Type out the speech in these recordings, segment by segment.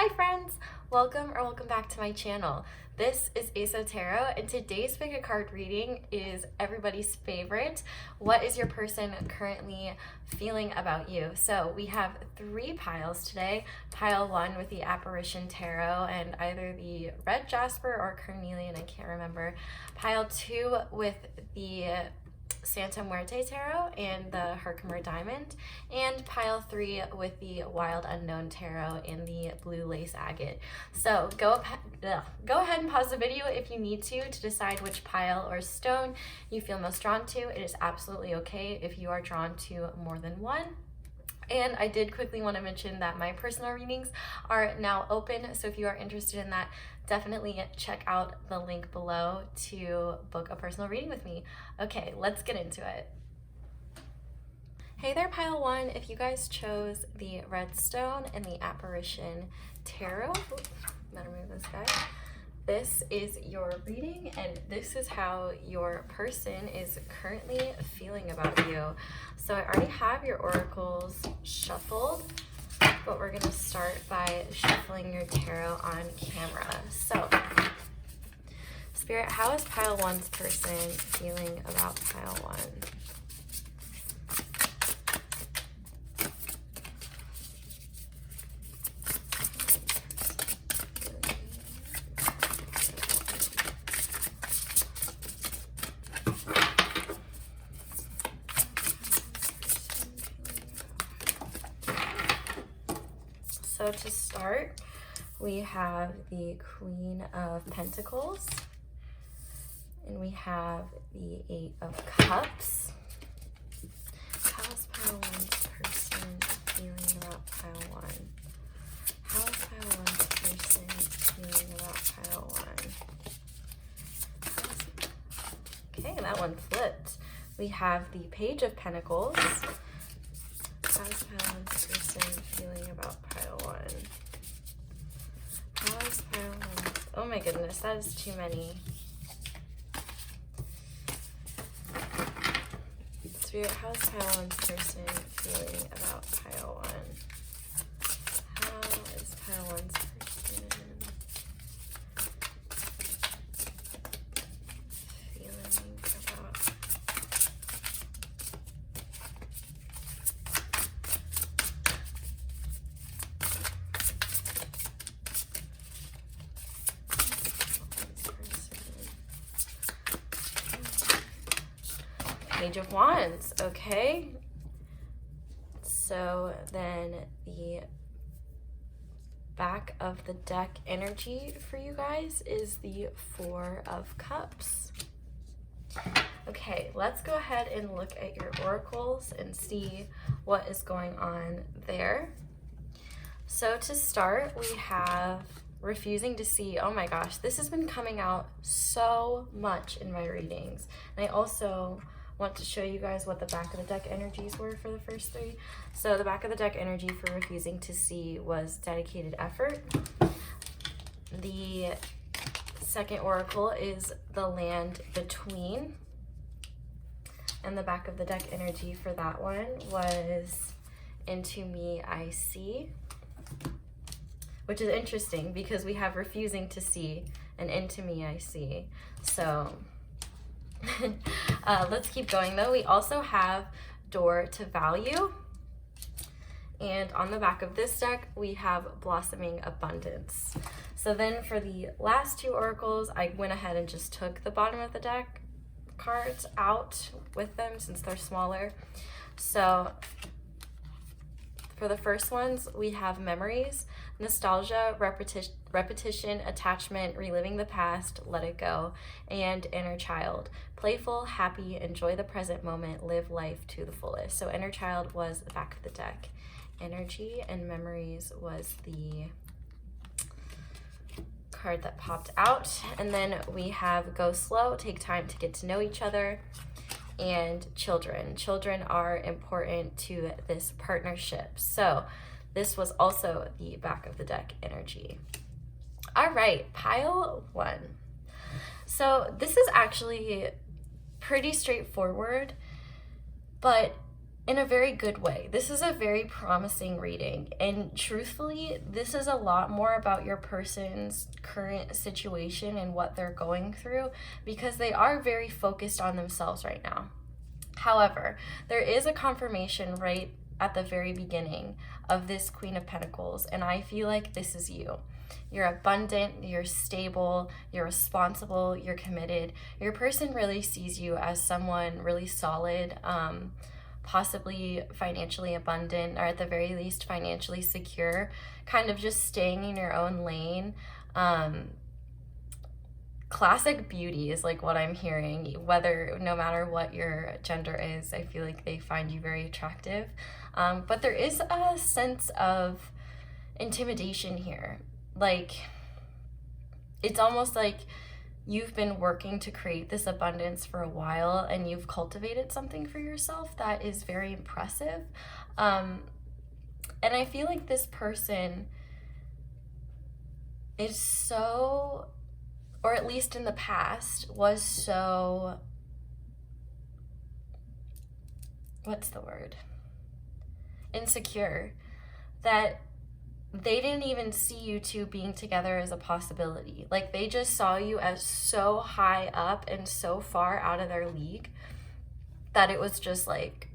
Hi friends! Welcome back to my channel. This is Aso Tarot, and today's pick a card reading is everybody's favorite. What is your person currently feeling about you? So we have 3 piles today. Pile 1 with the Apparition Tarot and either the Red Jasper or Carnelian, I can't remember. Pile 2 with the Santa Muerte Tarot and the Herkimer Diamond, and pile 3 with the Wild Unknown Tarot and the Blue Lace Agate. So go ahead and pause the video if you need to decide which pile or stone you feel most drawn to. It is absolutely okay if you are drawn to more than one. And I did quickly want to mention that my personal readings are now open, so if you are interested in that, definitely check out the link below to book a personal reading with me. Okay, let's get into it. Hey there, pile 1. If you guys chose the Redstone and the Apparition Tarot, oops, better move this guy. This is your reading, and this is how your person is currently feeling about you. So I already have your oracles shuffled, but we're going to start by shuffling your tarot on camera. So, Spirit, how is pile 1's person feeling about pile 1? So to start, we have the Queen of Pentacles, and we have the 8 of Cups. How is pile 1's person feeling about pile 1? How is pile 1's person feeling about pile 1? Okay, that one flipped. We have the Page of Pentacles. How is pile 1's person feeling about pile 1? How is pile 1? Oh my goodness, that is too many. Spirit, how is pile 1's person feeling about pile 1? How is pile 1's person feeling about? Page of Wands, okay. So then the back of the deck energy for you guys is the 4 of Cups. Okay, let's go ahead and look at your oracles and see what is going on there. So to start, we have refusing to see. Oh my gosh, this has been coming out so much in my readings. And I also want to show you guys what the back of the deck energies were for the first 3. So the back of the deck energy for refusing to see was dedicated effort. The second oracle is the Land Between, and the back of the deck energy for that one was Into Me I See, which is interesting because we have refusing to see and Into Me I See. So let's keep going though. We also have Door to Value, and on the back of this deck we have Blossoming Abundance. So then for the last 2 oracles, I went ahead and just took the bottom of the deck cards out with them since they're smaller. So for the first ones, we have Memories, Nostalgia, Repetition, Attachment, Reliving the Past, Let It Go, and Inner Child. Playful, happy, enjoy the present moment, live life to the fullest. So Inner Child was the back of the deck energy, and Memories was the card that popped out. And then we have Go Slow, Take Time to Get to Know Each Other, and Children. Children are important to this partnership. So this was also the back of the deck energy. All right, pile 1. So this is actually pretty straightforward, but in a very good way. This is a very promising reading, and truthfully, this is a lot more about your person's current situation and what they're going through, because they are very focused on themselves right now. However, there is a confirmation right at the very beginning of this Queen of Pentacles, and I feel like this is you. You're abundant, you're stable, you're responsible, you're committed. Your person really sees you as someone really solid, possibly financially abundant, or at the very least financially secure, kind of just staying in your own lane. Classic beauty is like what I'm hearing, whether no matter what your gender is, I feel like they find you very attractive. But there is a sense of intimidation here. Like, it's almost like you've been working to create this abundance for a while, and you've cultivated something for yourself that is very impressive. And I feel like this person is so, or at least in the past, was so, what's the word? Insecure, that they didn't even see you two being together as a possibility. Like, they just saw you as so high up and so far out of their league that it was just like,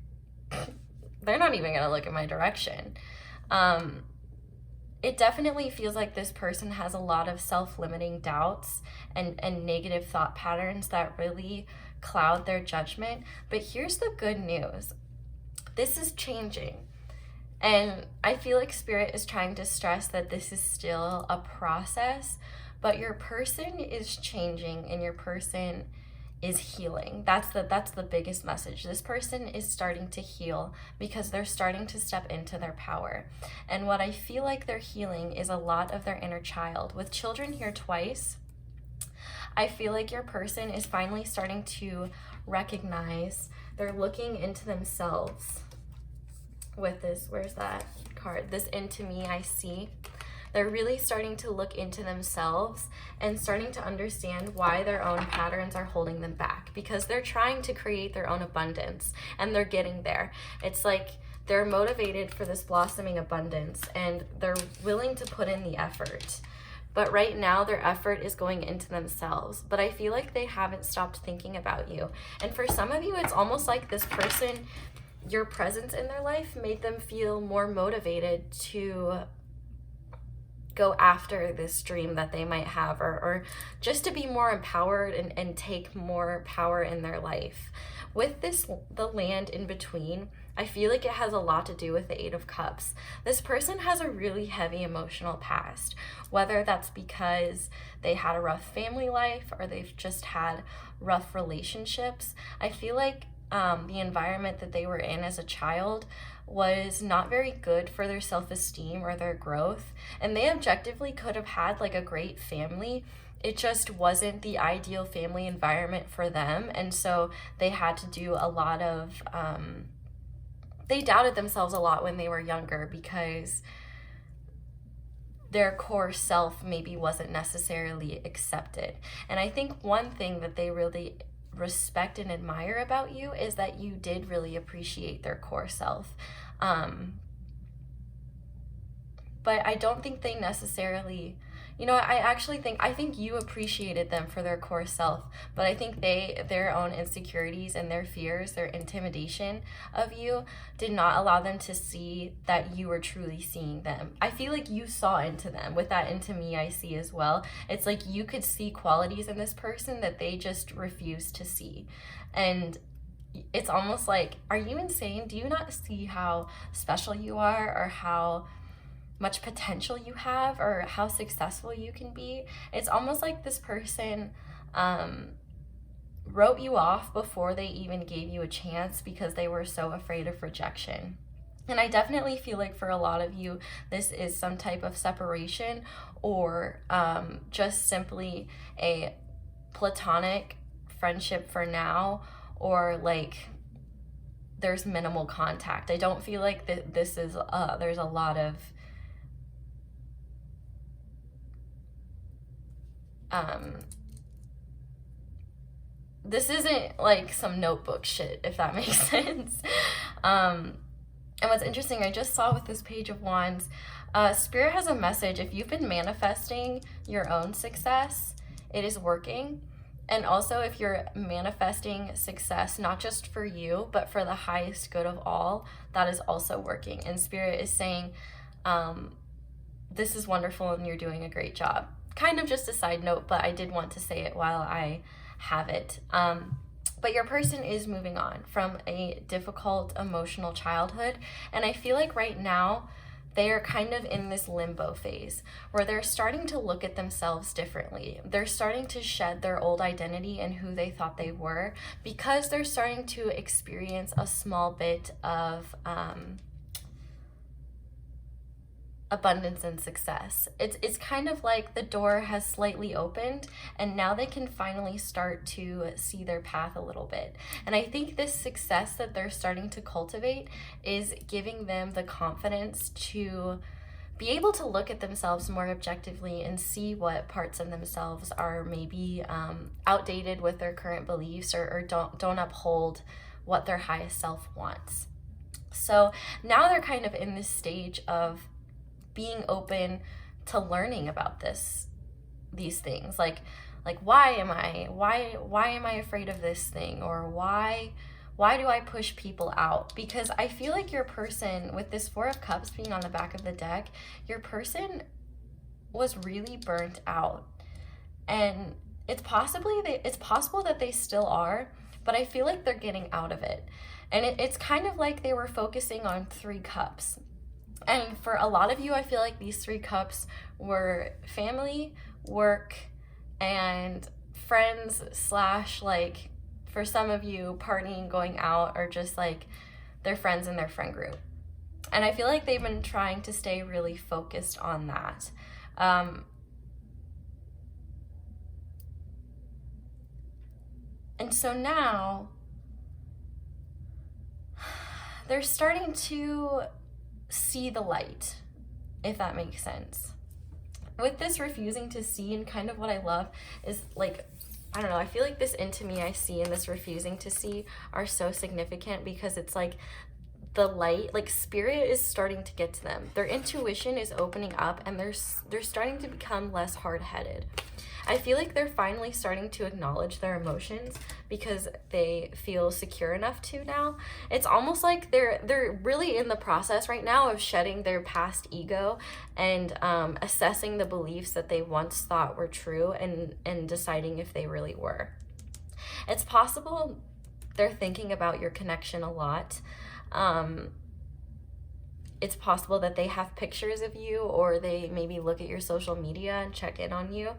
they're not even gonna look in my direction. It definitely feels like this person has a lot of self-limiting doubts and negative thought patterns that really cloud their judgment. But here's the good news. This is changing. And I feel like Spirit is trying to stress that this is still a process, but your person is changing and your person is healing. That's the biggest message. This person is starting to heal because they're starting to step into their power. And what I feel like they're healing is a lot of their inner child. With children here twice, I feel like your person is finally starting to recognize, they're looking into themselves with this, where's that card? This into me, I see. They're really starting to look into themselves and starting to understand why their own patterns are holding them back, because they're trying to create their own abundance and they're getting there. It's like they're motivated for this blossoming abundance and they're willing to put in the effort. But right now their effort is going into themselves. But I feel like they haven't stopped thinking about you. And for some of you, it's almost like this person, your presence in their life made them feel more motivated to go after this dream that they might have, or just to be more empowered and take more power in their life. With this, the land in between, I feel like it has a lot to do with the Eight of Cups. This person has a really heavy emotional past, whether that's because they had a rough family life or they've just had rough relationships. I feel like the environment that they were in as a child was not very good for their self-esteem or their growth, and they objectively could have had like a great family. It just wasn't the ideal family environment for them, and so they had to do a lot of they doubted themselves a lot when they were younger because their core self maybe wasn't necessarily accepted. And I think one thing that they really respect and admire about you is that you did really appreciate their core self. But I don't think they necessarily, I think you appreciated them for their core self, but I think their own insecurities and their fears, their intimidation of you did not allow them to see that you were truly seeing them. I feel like you saw into them with that into me I see as well. It's like you could see qualities in this person that they just refused to see. And it's almost like, are you insane? Do you not see how special you are, or how much potential you have, or how successful you can be? It's almost like this person wrote you off before they even gave you a chance because they were so afraid of rejection. And I definitely feel like for a lot of you, this is some type of separation, or just simply a platonic friendship for now, or like there's minimal contact. I don't feel like this is there's a lot of this isn't like some notebook shit, if that makes sense. And what's interesting, I just saw with this Page of Wands, Spirit has a message. If you've been manifesting your own success, it is working. And also, if you're manifesting success, not just for you, but for the highest good of all, that is also working. And Spirit is saying, this is wonderful and you're doing a great job. Kind of just a side note, but I did want to say it while I have it. But your person is moving on from a difficult emotional childhood. And I feel like right now, they are kind of in this limbo phase where they're starting to look at themselves differently. They're starting to shed their old identity and who they thought they were, because they're starting to experience a small bit of abundance and success. It's kind of like the door has slightly opened and now they can finally start to see their path a little bit. And I think this success that they're starting to cultivate is giving them the confidence to be able to look at themselves more objectively and see what parts of themselves are maybe outdated with their current beliefs, or don't uphold what their highest self wants. So now they're kind of in this stage of being open to learning about these things, like why am I afraid of this thing, or why do I push people out? Because I feel like your person, with this Four of Cups being on the back of the deck, your person was really burnt out, and it's possible that they still are, but I feel like they're getting out of it. And it's kind of like they were focusing on 3 cups. And for a lot of you, I feel like these 3 cups were family, work, and friends / like, for some of you, partying, going out, or just like their friends in their friend group. And I feel like they've been trying to stay really focused on that. And so now they're starting to see the light, if that makes sense. With this refusing to see, and kind of what I love is, like, I don't know, I feel like this into me I see and this refusing to see are so significant, because it's like the light, like Spirit is starting to get to them. Their intuition is opening up and they're starting to become less hard-headed. I feel like they're finally starting to acknowledge their emotions because they feel secure enough to now. It's almost like they're really in the process right now of shedding their past ego and assessing the beliefs that they once thought were true, and deciding if they really were. It's possible they're thinking about your connection a lot. It's possible that they have pictures of you, or they maybe look at your social media and check in on you.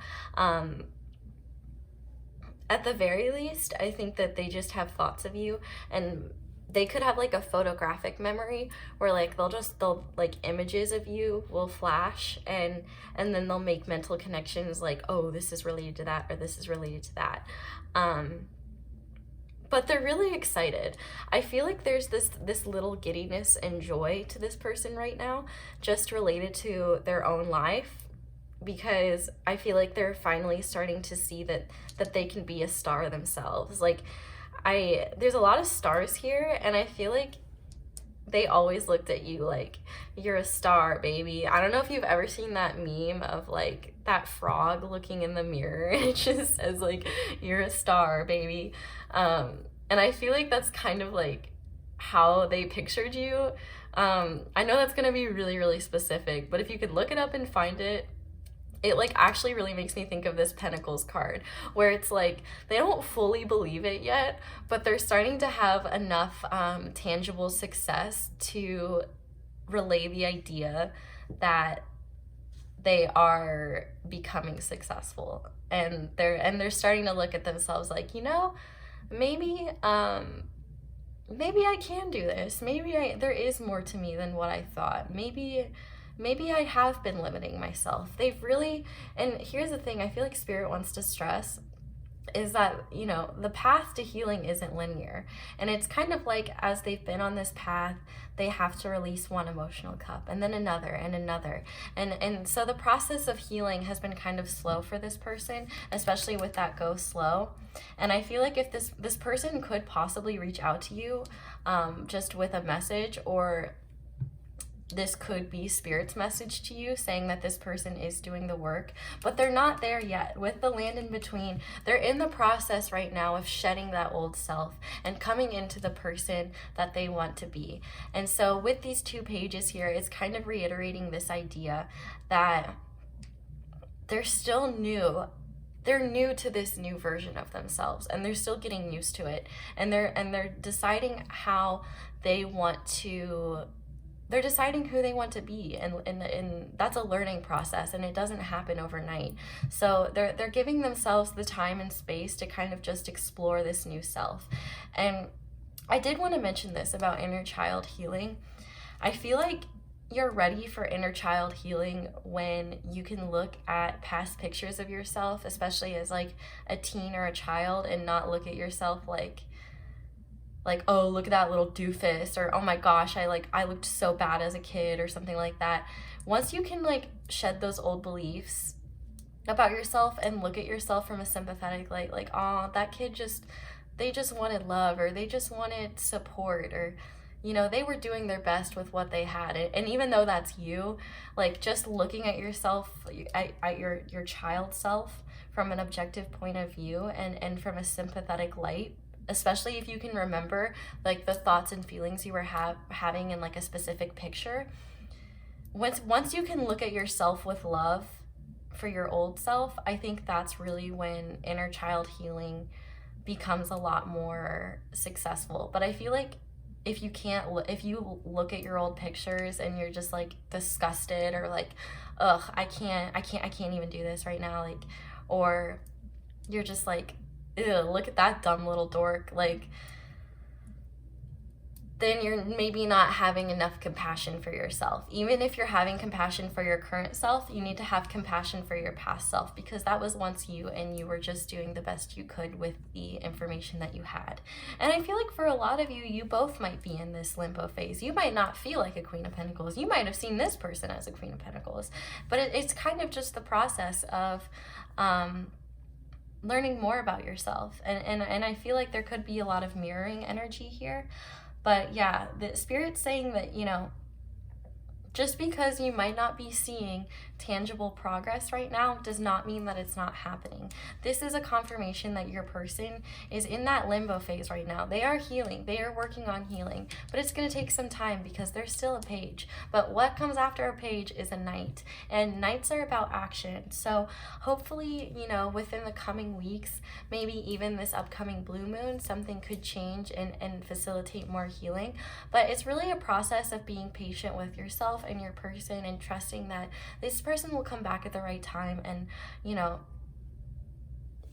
At the very least, I think that they just have thoughts of you, and they could have like a photographic memory where like they'll like images of you will flash, and then they'll make mental connections like, oh, this is related to that, or this is related to that. But they're really excited. I feel like there's this little giddiness and joy to this person right now, just related to their own life, because I feel like they're finally starting to see that they can be a star themselves. Like, there's a lot of stars here, and I feel like they always looked at you like, you're a star, baby. I don't know if you've ever seen that meme of like that frog looking in the mirror. It just says like, you're a star, baby. And I feel like that's kind of like how they pictured you. I know that's gonna be really, really specific, but if you could look it up and find it, it like actually really makes me think of this Pentacles card, where it's like they don't fully believe it yet, but they're starting to have enough tangible success to relay the idea that they are becoming successful, and they're starting to look at themselves like, you know, maybe I can do this. Maybe there is more to me than what I thought. Maybe I have been limiting myself. They've really, and here's the thing I feel like Spirit wants to stress is that, you know, the path to healing isn't linear. And it's kind of like, as they've been on this path, they have to release one emotional cup and then another and another. And so the process of healing has been kind of slow for this person, especially with that go slow. And I feel like if this person could possibly reach out to you just with a message, or this could be Spirit's message to you saying that this person is doing the work, but they're not there yet. With the Land in Between, they're in the process right now of shedding that old self and coming into the person that they want to be. And so with these 2 pages here, it's kind of reiterating this idea that they're still new. They're new to this new version of themselves, and they're still getting used to it. And they're deciding how they want to, they're deciding who they want to be, and that's a learning process, and it doesn't happen overnight. So they're giving themselves the time and space to kind of just explore this new self. And I did want to mention this about inner child healing. I feel like you're ready for inner child healing when you can look at past pictures of yourself, especially as like a teen or a child, and not look at yourself like, oh, look at that little doofus, or oh my gosh, I looked so bad as a kid, or something like that. Once you can like shed those old beliefs about yourself and look at yourself from a sympathetic light, like, oh, that kid they just wanted love, or they just wanted support, or you know, they were doing their best with what they had. And even though that's you, like just looking at yourself, at your child self from an objective point of view, and from a sympathetic light, especially if you can remember like the thoughts and feelings you were having in like a specific picture. Once you can look at yourself with love for your old self, I think that's really when inner child healing becomes a lot more successful. But I feel like if you look at your old pictures and you're just like disgusted, or like, ugh, I can't even do this right now, like, or you're just like, ew, look at that dumb little dork, like, then you're maybe not having enough compassion for yourself. Even if you're having compassion for your current self, you need to have compassion for your past self, because that was once you, and you were just doing the best you could with the information that you had. And I feel like for a lot of you, you both might be in this limbo phase. You might not feel like a Queen of Pentacles. You might have seen this person as a Queen of Pentacles. But it's kind of just the process of learning more about yourself. And I feel like there could be a lot of mirroring energy here. But yeah, the Spirit's saying that, you know, just because you might not be seeing tangible progress right now does not mean that it's not happening. This is a confirmation that your person is in that limbo phase right now. They are healing. They are working on healing. But it's going to take some time because there's still a page. But what comes after a page is a knight. And knights are about action. So hopefully, you know, within the coming weeks, maybe even this upcoming blue moon, something could change and facilitate more healing. But it's really a process of being patient with yourself and your person, and trusting that this person will come back at the right time. And you know,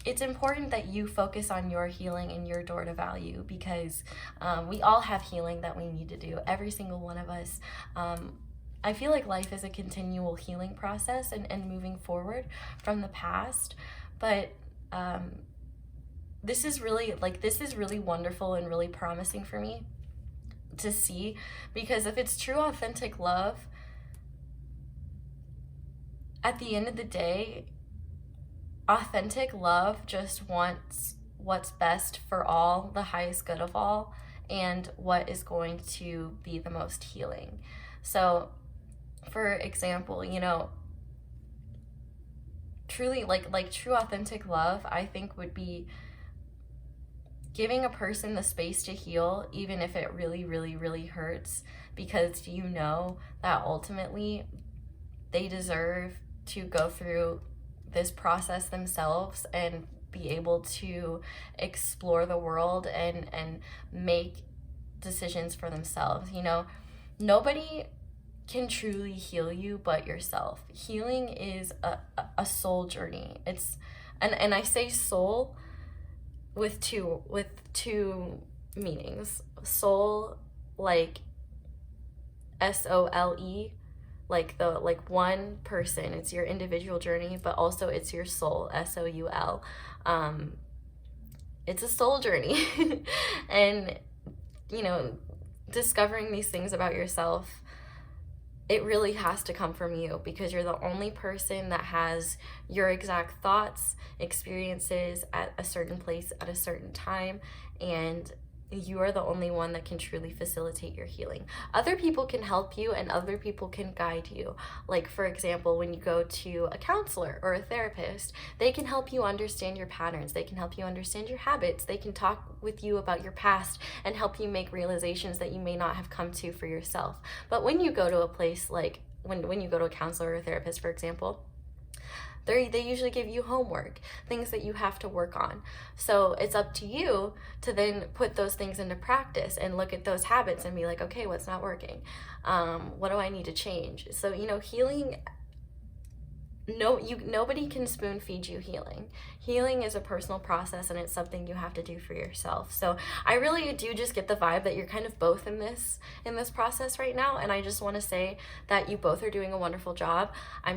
it's important that you focus on your healing and your door to value, because we all have healing that we need to do, every single one of us. I feel like life is a continual healing process, and moving forward from the past. But this is really wonderful and really promising for me to see, because if it's true authentic love, at the end of the day, authentic love just wants what's best for all, the highest good of all, and what is going to be the most healing. So for example, you know, truly like true authentic love, I think, would be giving a person the space to heal, even if it really, really, really hurts, because you know that ultimately they deserve to go through this process themselves and be able to explore the world and make decisions for themselves. You know, nobody can truly heal you but yourself. Healing is a soul journey. It's and I say soul with two meanings. Soul, like SOLE, like one person, it's your individual journey, but also it's your soul, SOUL. It's a soul journey. And you know, discovering these things about yourself, it really has to come from you, because you're the only person that has your exact thoughts, experiences at a certain place at a certain time, and you are the only one that can truly facilitate your healing. Other people can help you and other people can guide you. Like, for example, when you go to a counselor or a therapist, they can help you understand your patterns. They can help you understand your habits. They can talk with you about your past and help you make realizations that you may not have come to for yourself. But when you go to a place like, when you go to a counselor or a therapist, for example, they usually give you homework, things that you have to work on. So it's up to you to then put those things into practice and look at those habits and be like, okay, what's not working? What do I need to change? So, healing, nobody can spoon feed you healing. Healing is a personal process and it's something you have to do for yourself. So I really do just get the vibe that you're kind of both in this process right now, and I just want to say that you both are doing a wonderful job. I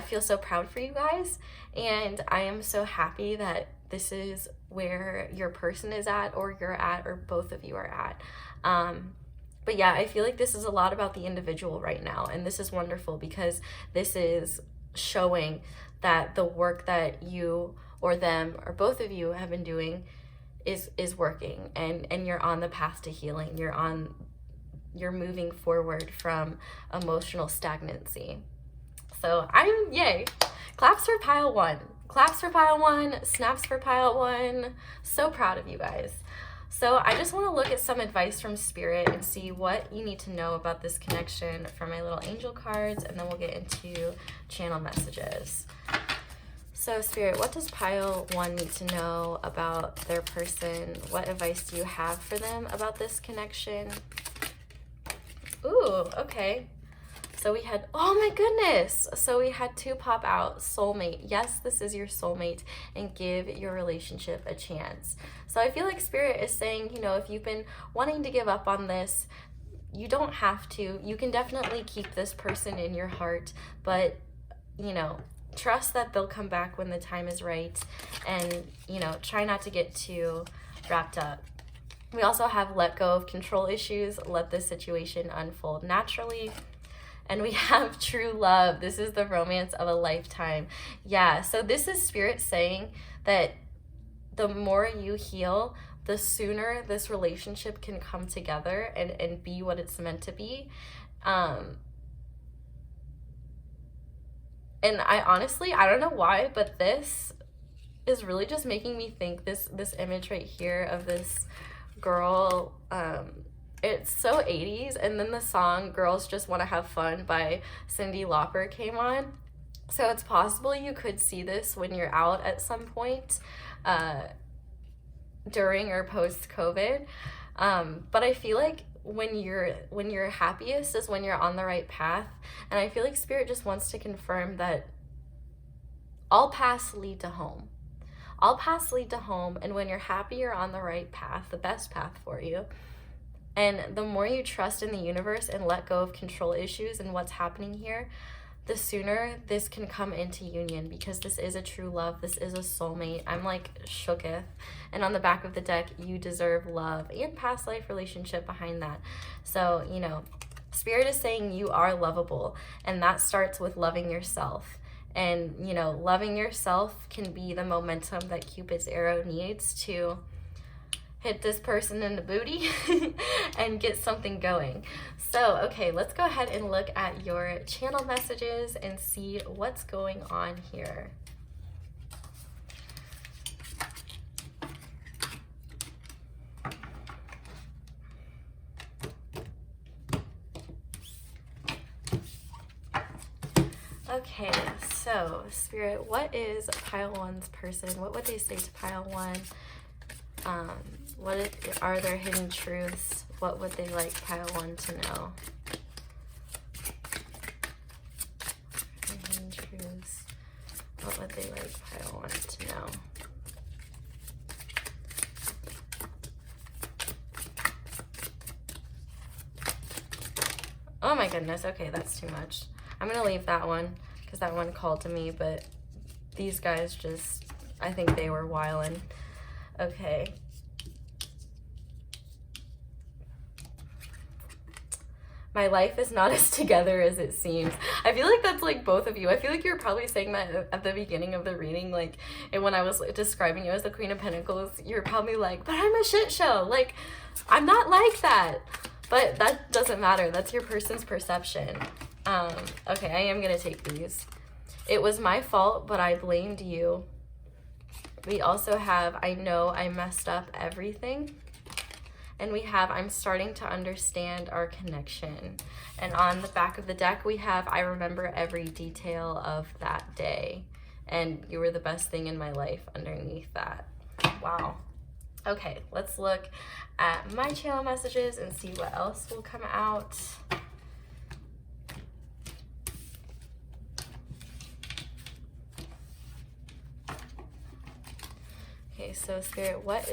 feel so proud for you guys, and I am so happy that this is where your person is at, or you're at, or both of you are at. But yeah, I feel like this is a lot about the individual right now, and this is wonderful because this is showing that the work that you or them or both of you have been doing is working, and you're on the path to healing. You're moving forward from emotional stagnancy. So yay. Claps for pile one. Claps for pile one, snaps for pile one. So proud of you guys. So I just want to look at some advice from Spirit and see what you need to know about this connection from my little angel cards, and then we'll get into channel messages. So Spirit, what does pile one need to know about their person? What advice do you have for them about this connection? Ooh, okay. So we had, oh my goodness. So we had two pop out. Soulmate. Yes, this is your soulmate, and give your relationship a chance. So I feel like Spirit is saying, if you've been wanting to give up on this, you don't have to. You can definitely keep this person in your heart, but, trust that they'll come back when the time is right, and, try not to get too wrapped up. We also have let go of control issues. Let the situation unfold naturally. And we have true love. This is the romance of a lifetime. Yeah, so this is Spirit saying that the more you heal, the sooner this relationship can come together and be what it's meant to be. And I honestly, I don't know why, but this is really just making me think this image right here of this girl, it's so 80s, and then the song Girls Just Want to Have Fun by Cyndi Lauper came on. So it's possible you could see this when you're out at some point during or post-COVID. But I feel like when you're happiest is when you're on the right path. And I feel like Spirit just wants to confirm that all paths lead to home. All paths lead to home, and when you're happy, you're on the right path, the best path for you. And the more you trust in the universe and let go of control issues and what's happening here, the sooner this can come into union, because this is a true love. This is a soulmate. I'm like shooketh. And on the back of the deck, you deserve love and past life relationship behind that. So, Spirit is saying you are lovable, and that starts with loving yourself. And, loving yourself can be the momentum that Cupid's arrow needs to hit this person in the booty and get something going. So, okay, let's go ahead and look at your channel messages and see what's going on here. Okay, so Spirit, what is pile one's person? What would they say to pile one? Are there hidden truths? What would they like pile one to know? Hidden truths. What would they like pile one to know? Oh my goodness. Okay, that's too much. I'm gonna leave that one because that one called to me, but these guys just, I think they were wildin'. Okay. My life is not as together as it seems. I feel like that's like both of you. I feel like you're probably saying that at the beginning of the reading, like, and when I was describing you as the Queen of Pentacles, you're probably like, but I'm a shit show. Like, I'm not like that. But that doesn't matter. That's your person's perception. Okay, I am going to take these. It was my fault, but I blamed you. We also have, I know I messed up everything. And we have, I'm starting to understand our connection. And on the back of the deck, we have, I remember every detail of that day. And you were the best thing in my life underneath that. Wow. Okay, let's look at my channel messages and see what else will come out. Okay, so Spirit, what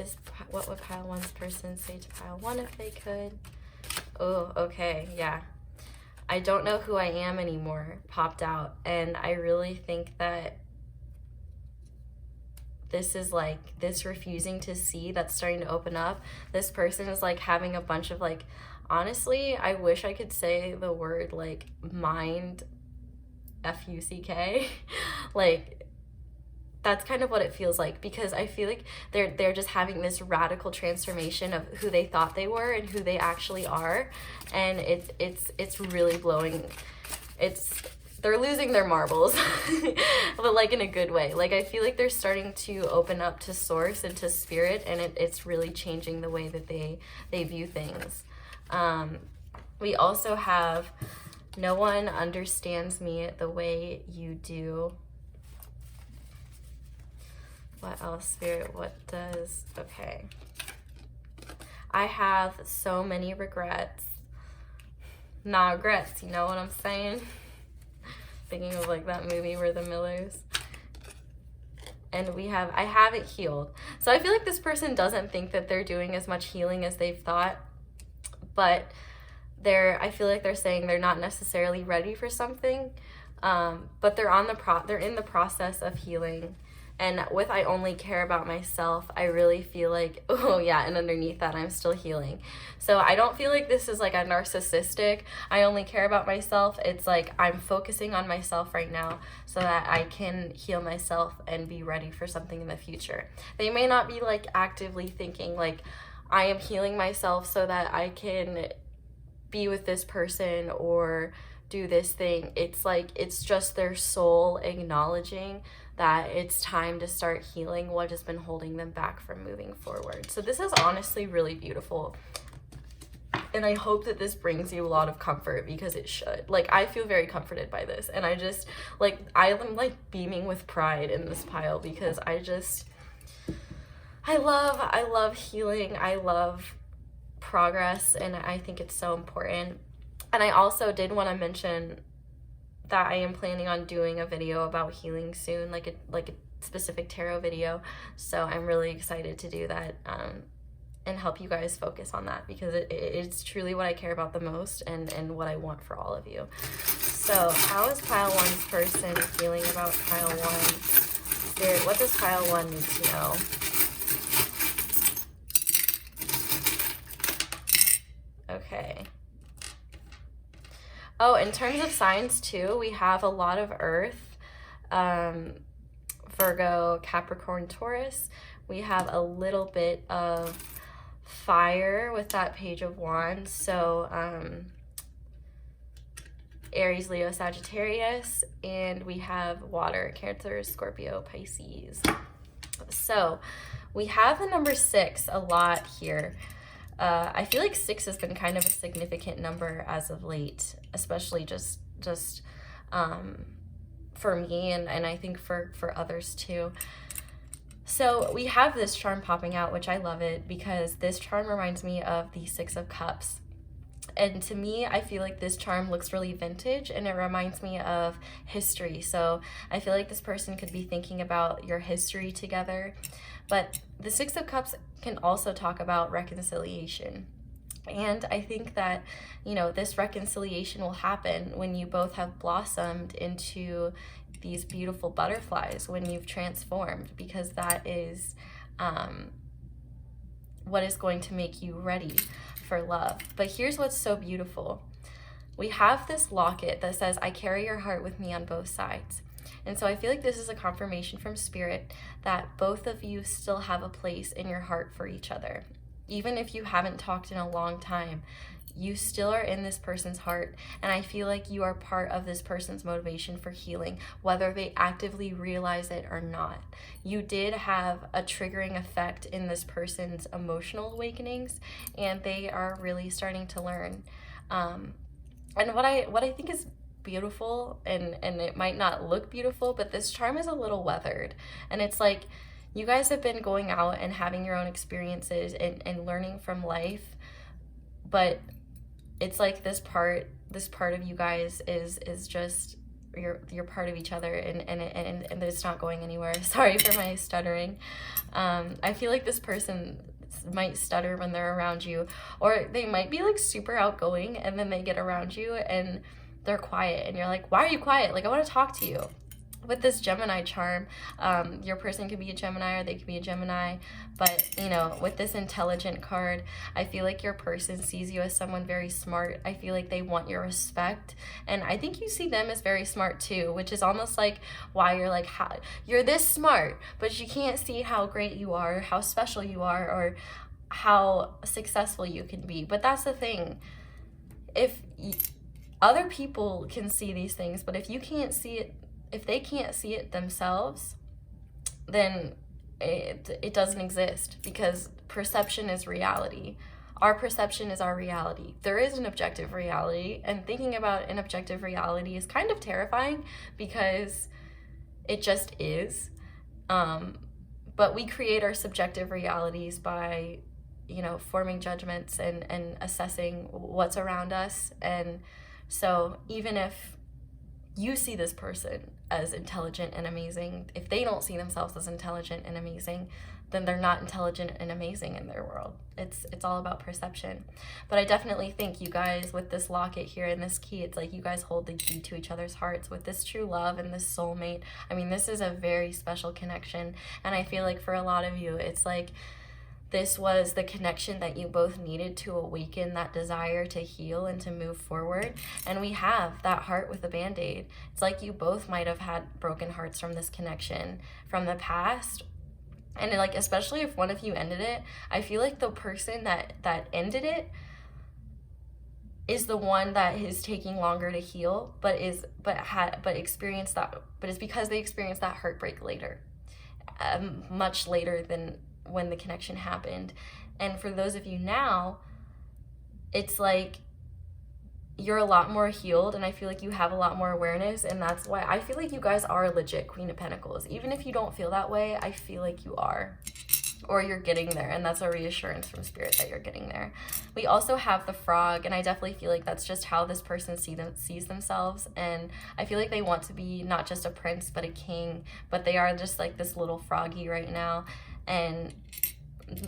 would pile one's person say to pile one if they could? Oh, okay, yeah. I don't know who I am anymore popped out, and I really think that this is like this refusing to see that's starting to open up. This person is like having a bunch of like, honestly, I wish I could say the word like mind F-U-C-K. Like, that's kind of what it feels like, because I feel like they're just having this radical transformation of who they thought they were and who they actually are, and it's really blowing. They're losing their marbles, but like in a good way. Like, I feel like they're starting to open up to source and to spirit, and it's really changing the way that they view things. We also have, no one understands me the way you do. What else, Spirit? What does... Okay. I have so many regrets. Not regrets, you know what I'm saying? Thinking of like that movie where the Millers. And we have, I haven't healed. So I feel like this person doesn't think that they're doing as much healing as they've thought. But I feel like they're saying they're not necessarily ready for something. But they're in the process of healing. And with I only care about myself, I really feel like, oh yeah, and underneath that, I'm still healing. So I don't feel like this is like a narcissistic, I only care about myself. It's like I'm focusing on myself right now so that I can heal myself and be ready for something in the future. They may not be like actively thinking like, I am healing myself so that I can be with this person or do this thing. It's like, it's just their soul acknowledging that it's time to start healing what has been holding them back from moving forward. So this is honestly really beautiful. And I hope that this brings you a lot of comfort, because it should. Like, I feel very comforted by this. And I just, like, I am like beaming with pride in this pile, because I love healing. I love progress, and I think it's so important. And I also did want to mention that I am planning on doing a video about healing soon, like a specific tarot video. So I'm really excited to do that and help you guys focus on that, because it's truly what I care about the most and what I want for all of you. So how is pile one's person feeling about pile one? Spirit, what does pile one need to know? Okay. Oh, in terms of signs too, we have a lot of earth, Virgo, Capricorn, Taurus. We have a little bit of fire with that Page of Wands. So Aries, Leo, Sagittarius, and we have water, Cancer, Scorpio, Pisces. So we have the number 6 a lot here. I feel like 6 has been kind of a significant number as of late, especially just for me, and I think for others too. So we have this charm popping out, which I love it, because this charm reminds me of the 6 of Cups. And to me, I feel like this charm looks really vintage, and it reminds me of history. So I feel like this person could be thinking about your history together. But the 6 of Cups can also talk about reconciliation. And I think that, you know, this reconciliation will happen when you both have blossomed into these beautiful butterflies, when you've transformed, because that is what is going to make you ready for love. But here's what's so beautiful. we have this locket that says, I carry your heart with me on both sides. And so I feel like this is a confirmation from Spirit that both of you still have a place in your heart for each other. Even if you haven't talked in a long time, you still are in this person's heart. And I feel like you are part of this person's motivation for healing, whether they actively realize it or not. You did have a triggering effect in this person's emotional awakenings, and they are really starting to learn. And what I think is beautiful, and it might not look beautiful, but this charm is a little weathered. And it's like, you guys have been going out and having your own experiences and learning from life, but it's like this part of you guys is just, you're part of each other, and it's not going anywhere. Sorry for my stuttering. I feel like this person might stutter when they're around you, or they might be like super outgoing, and then they get around you and they're quiet, and you're like, why are you quiet? Like, I want to talk to you. With this Gemini charm, your person could be a Gemini, or they could be a Gemini, but you know, with this intelligent card, I feel like your person sees you as someone very smart. I feel like they want your respect, and I think you see them as very smart too, which is almost like why you're like, how you're this smart, but you can't see how great you are, how special you are, or how successful you can be. But that's the thing, if other people can see these things, but if you can't see it, if they can't see it themselves, then it doesn't exist, because perception is reality. Our perception is our reality. There is an objective reality, and thinking about an objective reality is kind of terrifying because it just is. But we create our subjective realities by, you know, forming judgments and assessing what's around us. And so even if you see this person as intelligent and amazing, if they don't see themselves as intelligent and amazing, then they're not intelligent and amazing in their world. It's all about perception. But I definitely think you guys, with this locket here and this key, it's like you guys hold the key to each other's hearts with this true love and this soulmate. I mean, this is a very special connection, and I feel like for a lot of you, it's like this was the connection that you both needed to awaken that desire to heal and to move forward. And we have that heart with a Band-Aid. It's like you both might have had broken hearts from this connection from the past. And like, especially if one of you ended it, I feel like the person that ended it is the one that is taking longer to heal, but it's because they experienced that heartbreak later, much later than when the connection happened. And for those of you now, it's like you're a lot more healed, and I feel like you have a lot more awareness, and that's why I feel like you guys are a legit Queen of Pentacles. Even if you don't feel that way, I feel like you are, or you're getting there, and that's a reassurance from Spirit that you're getting there. We also have the Frog, and I definitely feel like that's just how this person sees themselves, and I feel like they want to be not just a prince but a king, but they are just like this little froggy right now. And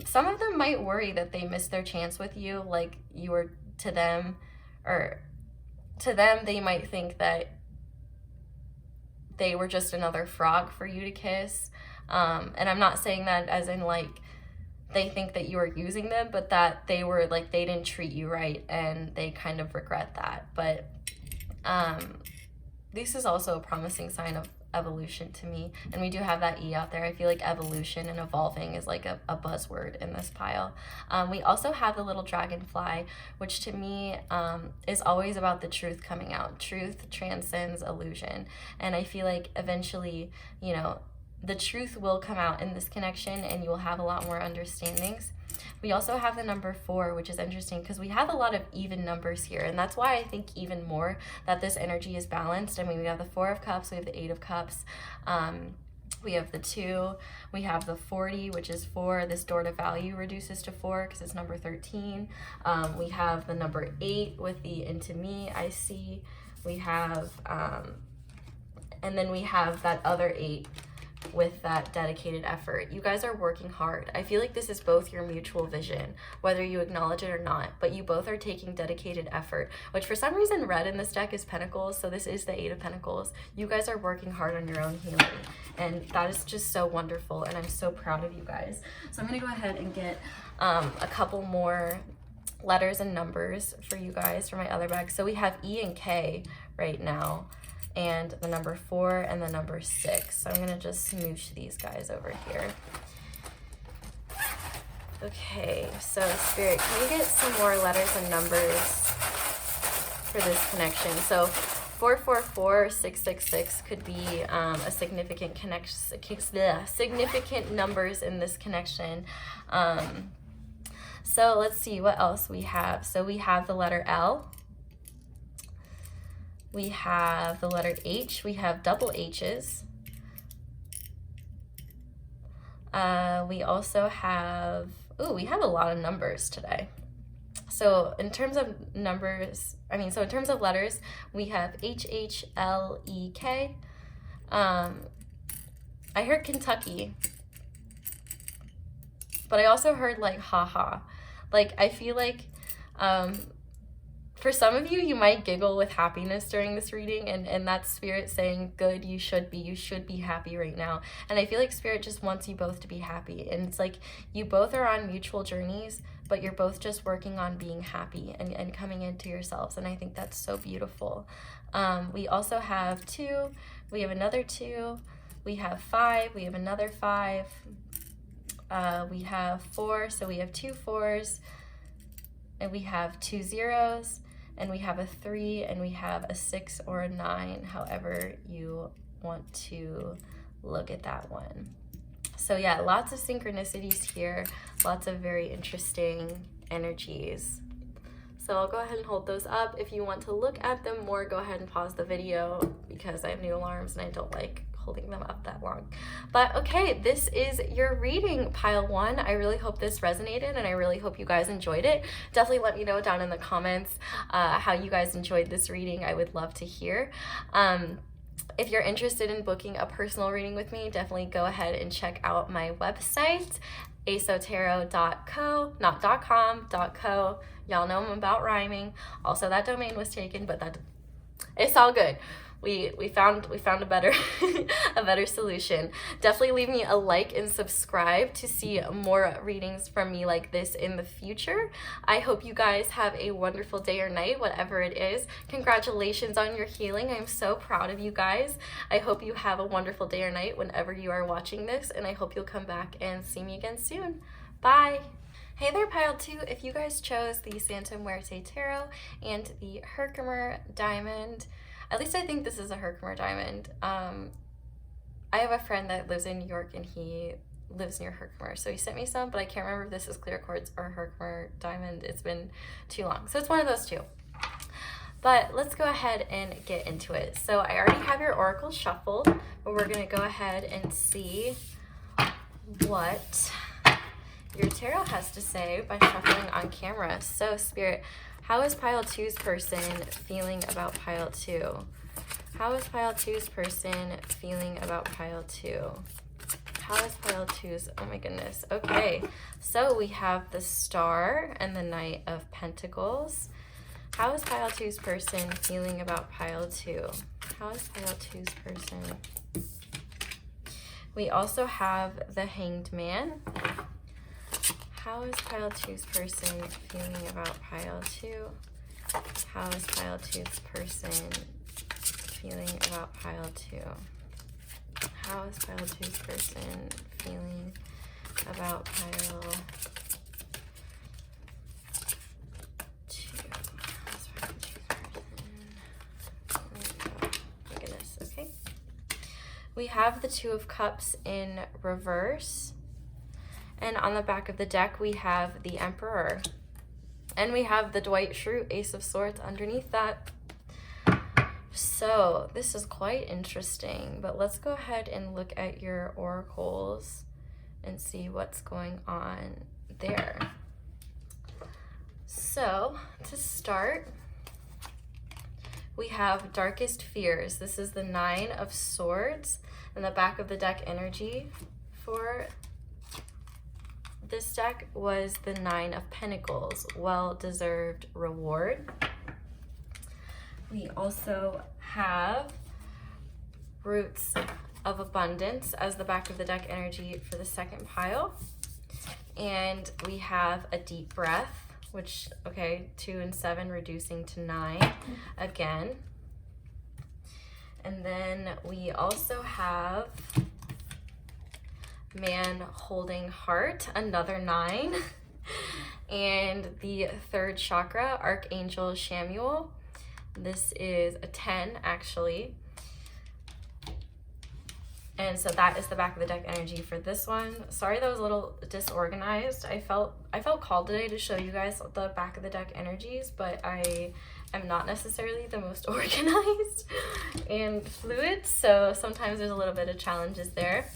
some of them might worry that they missed their chance with you, like you were to them, or to them they might think that they were just another frog for you to kiss. And I'm not saying that as in like they think that you are using them, but that they were like, they didn't treat you right and they kind of regret that. But this is also a promising sign of evolution to me, and we do have that E out there. I feel like evolution and evolving is like a buzzword in this pile. We also have the little dragonfly, which to me is always about the truth coming out. Truth transcends illusion, and I feel like eventually, you know, the truth will come out in this connection, and you will have a lot more understandings. We also have the number 4, which is interesting because we have a lot of even numbers here, and that's why I think even more that this energy is balanced. I mean, we have the 4 of Cups, we have the 8 of Cups, we have the 2, we have the 40, which is 4. This door to value reduces to 4 because it's number 13. We have the number 8 with the into me, I see. We have, and then we have that other 8 with that dedicated effort. You guys are working hard. I feel like this is both your mutual vision, whether you acknowledge it or not, but you both are taking dedicated effort, which for some reason red in this deck is Pentacles, so this is the 8 of Pentacles. You guys are working hard on your own healing, and that is just so wonderful, and I'm so proud of you guys. So I'm gonna go ahead and get a couple more letters and numbers for you guys for my other bag. So we have E and K right now, and the number 4 and the number 6. So I'm gonna just smoosh these guys over here. Okay, so Spirit, can we get some more letters and numbers for this connection? So 444, 666 could be a significant connection, significant numbers in this connection. So let's see what else we have. So we have the letter L. We have the letter H. We have double H's. We also have, we have a lot of numbers today. So in terms of numbers, so in terms of letters, we have H, H, L, E, K. I heard Kentucky, but I also heard like haha. Like, I feel like for some of you, you might giggle with happiness during this reading, and that's Spirit saying, good, you should be happy right now. And I feel like Spirit just wants you both to be happy. And it's like you both are on mutual journeys, but you're both just working on being happy and coming into yourselves. And I think that's so beautiful. We also have 2, we have another 2, we have 5, we have another 5, we have 4, so we have 2 4s, and we have 2 zeros, and we have a 3, and we have a 6 or a 9, however you want to look at that one. So yeah, lots of synchronicities here, lots of very interesting energies. So I'll go ahead and hold those up. If you want to look at them more, go ahead and pause the video because I have new alarms and I don't like holding them up that long. But okay, this is your reading, pile 1. I really hope this resonated and I really hope you guys enjoyed it. Definitely let me know down in the comments how you guys enjoyed this reading. I would love to hear. If you're interested in booking a personal reading with me, definitely go ahead and check out my website, asotero.co, not .com, .co. Y'all know I'm about rhyming. Also, that domain was taken, but it's all good. We found a better a better solution. Definitely leave me a like and subscribe to see more readings from me like this in the future. I hope you guys have a wonderful day or night, whatever it is. Congratulations on your healing. I'm so proud of you guys. I hope you have a wonderful day or night whenever you are watching this, and I hope you'll come back and see me again soon. Bye. Hey there, pile 2. If you guys chose the Santa Muerte Tarot and the Herkimer Diamond, at least I think this is a Herkimer Diamond. I have a friend that lives in New York and he lives near Herkimer, so he sent me some, but I can't remember if this is clear quartz or Herkimer Diamond. It's been too long, so it's one of those two. But let's go ahead and get into it. So I already have your oracle shuffled, but we're gonna go ahead and see what your tarot has to say by shuffling on camera. So Spirit, how is pile 2's person feeling about pile 2? How is pile 2's person feeling about pile 2? How is pile 2's, oh my goodness. Okay, so we have the Star and the Knight of Pentacles. How is pile 2's person feeling about pile 2? How is pile 2's person? We also have the Hanged Man. How is pile 2's person feeling about pile 2? How is pile 2's person feeling about pile 2? How is pile 2's person feeling about pile 2? How is pile 2's person feeling about, my goodness, okay. We have the Two of Cups in reverse. And on the back of the deck, we have the Emperor. And we have the Dwight Schrute Ace of Swords underneath that. So this is quite interesting, but let's go ahead and look at your oracles and see what's going on there. So to start, we have Darkest Fears. This is the 9 of Swords, and the back of the deck energy for this deck was the 9 of Pentacles, well-deserved reward. We also have Roots of Abundance as the back of the deck energy for the second pile. And we have a Deep Breath which, okay, 2 and 7 reducing to 9 again. And then we also have man holding heart, another 9. And the 3rd chakra, Archangel Shamuel. This is a 10, actually. And so that is the back of the deck energy for this one. Sorry that was a little disorganized. I felt called today to show you guys the back of the deck energies, but I am not necessarily the most organized and fluid, so sometimes there's a little bit of challenges there.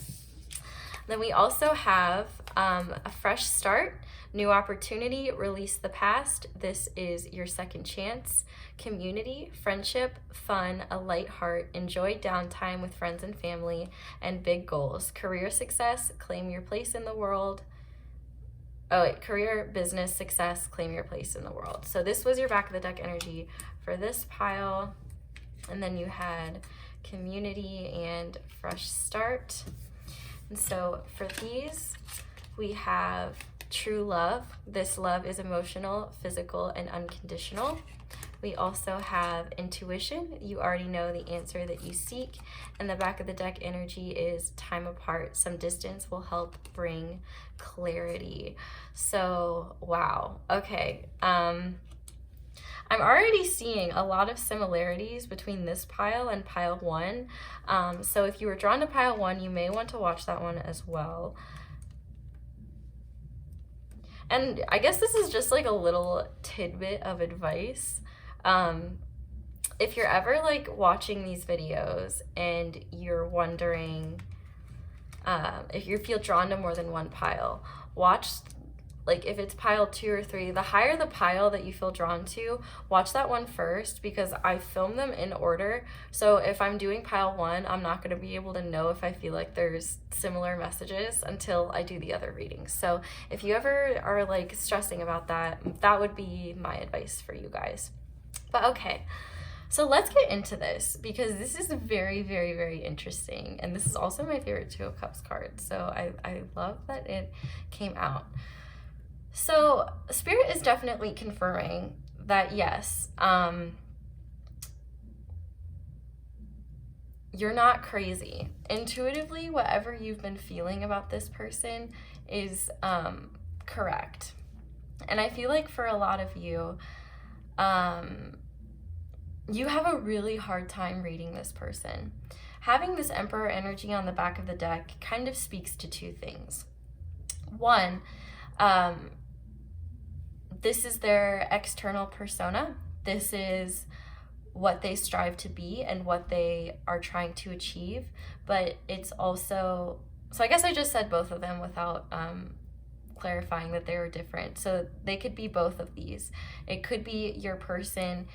Then we also have a fresh start, new opportunity, release the past. This is your second chance. Community, friendship, fun, a light heart, enjoy downtime with friends and family, and big goals. Career success, claim your place in the world. Oh, wait, career, business, success, claim your place in the world. So this was your back of the deck energy for this pile. And then you had community and fresh start. And so for these, we have true love. This love is emotional, physical, and unconditional. We also have intuition. You already know the answer that you seek. And the back of the deck energy is time apart. Some distance will help bring clarity. So, wow. Okay. I'm already seeing a lot of similarities between this pile and pile 1. So if you were drawn to pile 1, you may want to watch that one as well. And I guess this is just like a little tidbit of advice. If you're ever like watching these videos and you're wondering if you feel drawn to more than one pile, watch, like if it's pile 2 or 3, the higher the pile that you feel drawn to, watch that one first, because I film them in order. So if I'm doing pile 1, I'm not going to be able to know if I feel like there's similar messages until I do the other readings. So if you ever are like stressing about that, that would be my advice for you guys. But okay, so let's get into this, because this is very, very, very interesting. And this is also my favorite 2 of Cups card. So I love that it came out. So Spirit is definitely confirming that, yes, you're not crazy. Intuitively, whatever you've been feeling about this person is correct. And I feel like for a lot of you, you have a really hard time reading this person. Having this Emperor energy on the back of the deck kind of speaks to 2 things. One, this is their external persona. This is what they strive to be and what they are trying to achieve. But it's also, so I guess I just said both of them without clarifying that they were different. So they could be both of these. It could be your person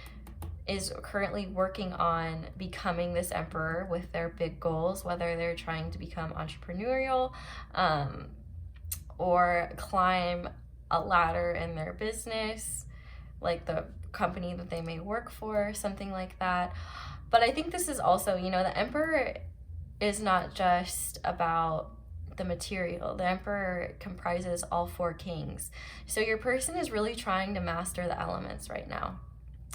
is currently working on becoming this Emperor with their big goals, whether they're trying to become entrepreneurial or climb a ladder in their business, like the company that they may work for, something like that. But I think this is also, you know, the Emperor is not just about the material. The Emperor comprises all 4 kings. So your person is really trying to master the elements right now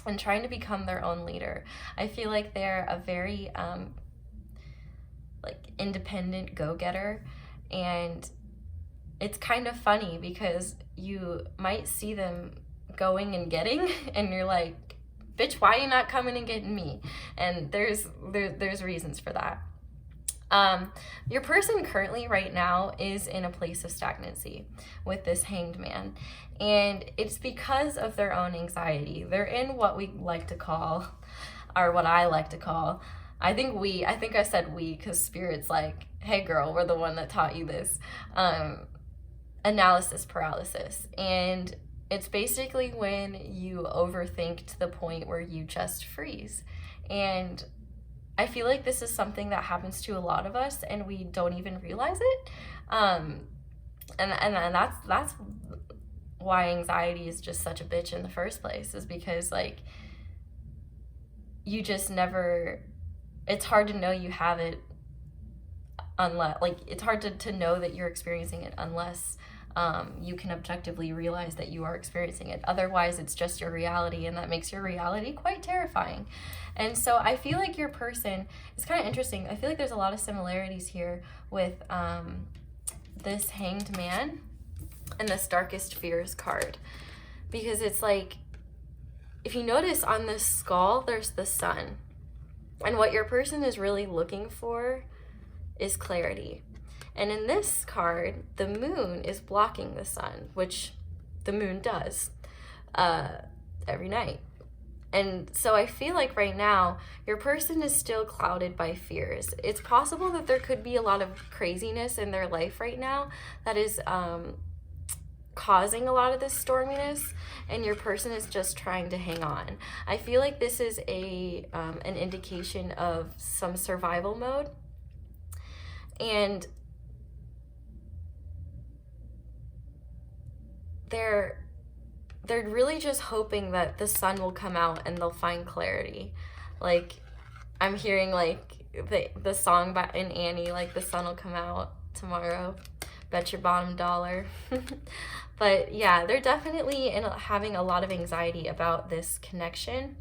and trying to become their own leader. I feel like they're a very like independent go-getter, and it's kind of funny because you might see them going and getting and you're like, bitch, why are you not coming and getting me? And there's reasons for that. Your person currently right now is in a place of stagnancy with this Hanged Man, and it's because of their own anxiety. They're in what we like to call, or what I like to call, I think I said we because Spirit's like, hey girl, we're the one that taught you this, analysis paralysis. And it's basically when you overthink to the point where you just freeze. And I feel like this is something that happens to a lot of us and we don't even realize it. And that's why anxiety is just such a bitch in the first place, is because like you just never, it's hard to know you have it unless, like, it's hard to know that you're experiencing it unless you can objectively realize that you are experiencing it. Otherwise, it's just your reality, and that makes your reality quite terrifying. And so I feel like your person, it's kind of interesting. I feel like there's a lot of similarities here with this Hanged Man and this Darkest Fears card. Because it's like, if you notice on this skull, there's the sun. And what your person is really looking for is clarity. And in this card, the moon is blocking the sun, which the moon does every night. And so I feel like right now, your person is still clouded by fears. It's possible that there could be a lot of craziness in their life right now that is causing a lot of this storminess, and your person is just trying to hang on. I feel like this is an indication of some survival mode. And they're really just hoping that the sun will come out and they'll find clarity. Like, I'm hearing like the song in Annie, like, the sun will come out tomorrow, bet your bottom dollar. But yeah, they're definitely having a lot of anxiety about this connection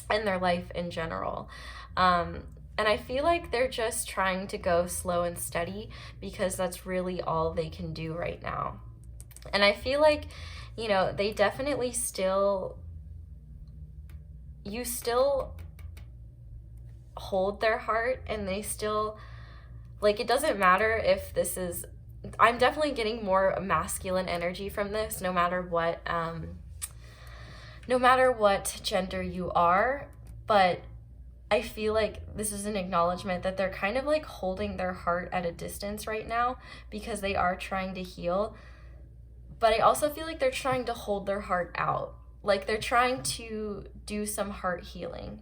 and their life in general. And I feel like they're just trying to go slow and steady because that's really all they can do right now. And I feel like, you know, they definitely you still hold their heart, and they still, like, it doesn't matter if this is, I'm definitely getting more masculine energy from this, no matter what gender you are. But I feel like this is an acknowledgement that they're kind of like holding their heart at a distance right now because they are trying to heal. But I also feel like they're trying to hold their heart out. Like, they're trying to do some heart healing.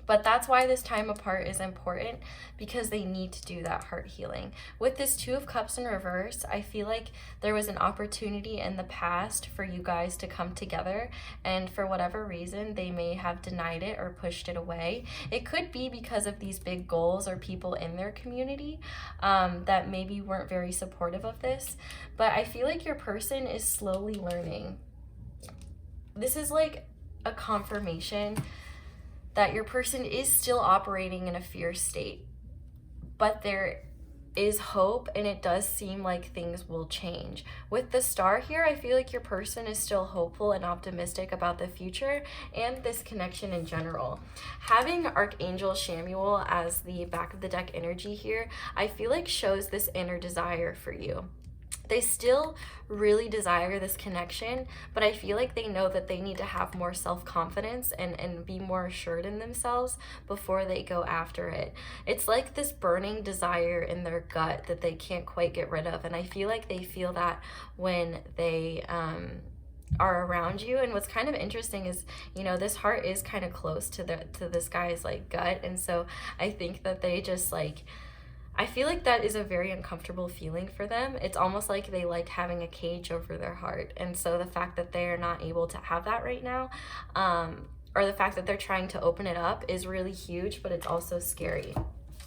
But that's why this time apart is important, because they need to do that heart healing. With this Two of Cups in reverse, I feel like there was an opportunity in the past for you guys to come together, and for whatever reason, they may have denied it or pushed it away. It could be because of these big goals or people in their community that maybe weren't very supportive of this. But I feel like your person is slowly learning. This is like a confirmation that your person is still operating in a fear state, but there is hope, and it does seem like things will change. With the star here, I feel like your person is still hopeful and optimistic about the future and this connection in general. Having Archangel Shamuel as the back of the deck energy here, I feel like shows this inner desire for you. They still really desire this connection, but I feel like they know that they need to have more self-confidence and be more assured in themselves before they go after it. It's like this burning desire in their gut that they can't quite get rid of, and I feel like they feel that when they are around you. And what's kind of interesting is, you know, this heart is kind of close to this guy's like gut, and so I think that they just like, I feel like that is a very uncomfortable feeling for them. It's almost like they like having a cage over their heart. And so the fact that they are not able to have that right now, or the fact that they're trying to open it up, is really huge, but it's also scary.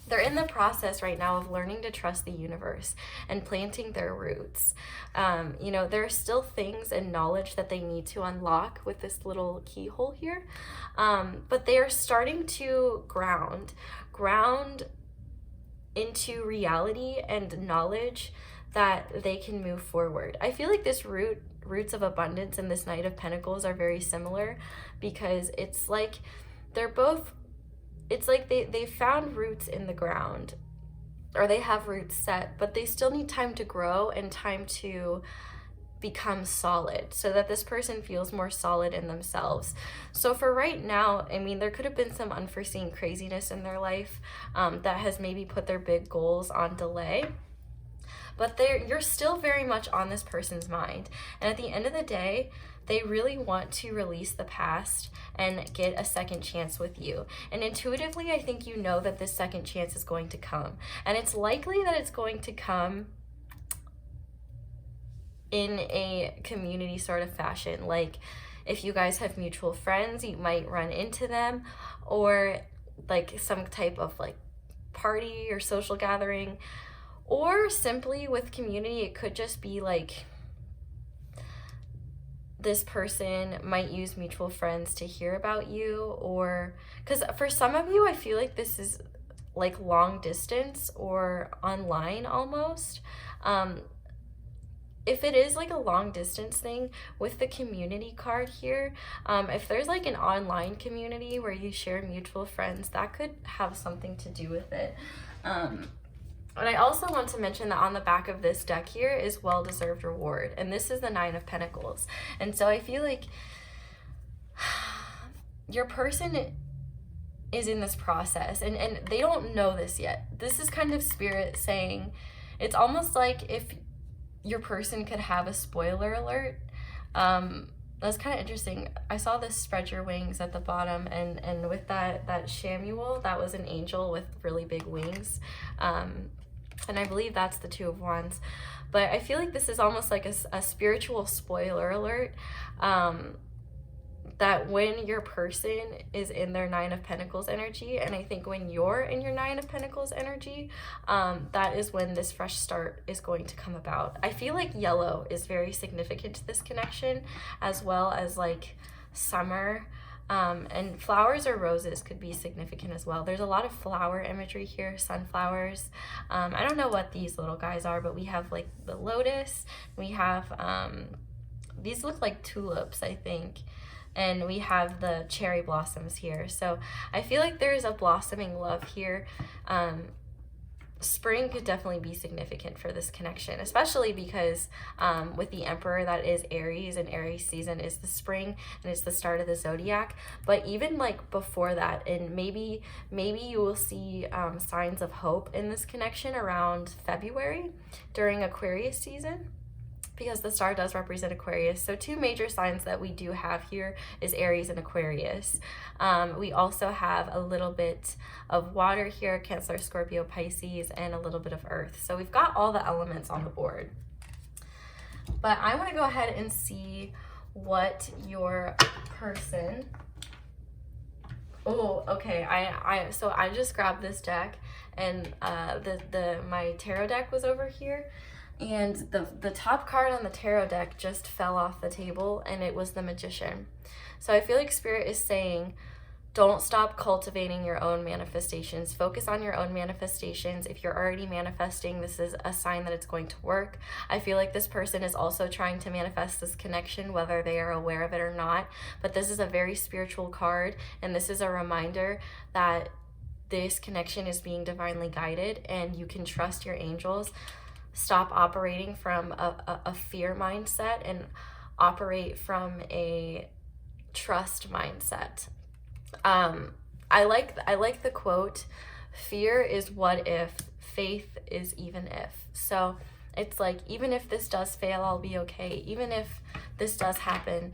They're in the process right now of learning to trust the universe and planting their roots. You know, there are still things and knowledge that they need to unlock with this little keyhole here, but they are starting to ground into reality and knowledge that they can move forward. I feel like this roots of abundance and this Knight of Pentacles are very similar, because it's like they found roots in the ground, or they have roots set, but they still need time to grow and time to become solid, so that this person feels more solid in themselves. So for right now, I mean, there could have been some unforeseen craziness in their life that has maybe put their big goals on delay, but you're still very much on this person's mind. And at the end of the day, they really want to release the past and get a second chance with you. And intuitively, I think you know that this second chance is going to come, and it's likely that it's going to come in a community sort of fashion. Like, if you guys have mutual friends, you might run into them, or like some type of like party or social gathering, or simply with community, it could just be like this person might use mutual friends to hear about you, or because for some of you, I feel like this is like long distance or online almost. If it is like a long distance thing with the community card here, if there's like an online community where you share mutual friends, that could have something to do with it. And I also want to mention that on the back of this deck here is well-deserved reward. And this is the Nine of Pentacles. And so I feel like your person is in this process and they don't know this yet. This is kind of Spirit saying, it's almost like if your person could have a spoiler alert. That's kind of interesting. I saw this spread your wings at the bottom, and with that Shamuel, that was an angel with really big wings. And I believe that's the Two of Wands. But I feel like this is almost like a spiritual spoiler alert. That when your person is in their Nine of Pentacles energy, and I think when you're in your Nine of Pentacles energy, that is when this fresh start is going to come about. I feel like yellow is very significant to this connection, as well as like summer, and flowers or roses could be significant as well. There's a lot of flower imagery here, sunflowers. I don't know what these little guys are, but we have like the lotus, we have, these look like tulips, I think. And we have the cherry blossoms here. So I feel like there's a blossoming love here. Spring could definitely be significant for this connection, especially because with the Emperor, that is Aries, and Aries season is the spring and it's the start of the zodiac. But even like before that, and maybe you will see signs of hope in this connection around February during Aquarius season, because the star does represent Aquarius. So two major signs that we do have here is Aries and Aquarius. We also have a little bit of water here, Cancer, Scorpio, Pisces, and a little bit of earth. So we've got all the elements on the board. But I want to go ahead and see what your person... Oh, okay. So I just grabbed this deck, and my tarot deck was over here. And the top card on the tarot deck just fell off the table, and it was the Magician. So I feel like Spirit is saying, don't stop cultivating your own manifestations. Focus on your own manifestations. If you're already manifesting, this is a sign that it's going to work. I feel like this person is also trying to manifest this connection, whether they are aware of it or not. But this is a very spiritual card, and this is a reminder that this connection is being divinely guided, and you can trust your angels. Stop operating from a fear mindset and operate from a trust mindset. I like the quote, fear is what if, faith is even if. So it's like, even if this does fail, I'll be okay. Even if this does happen,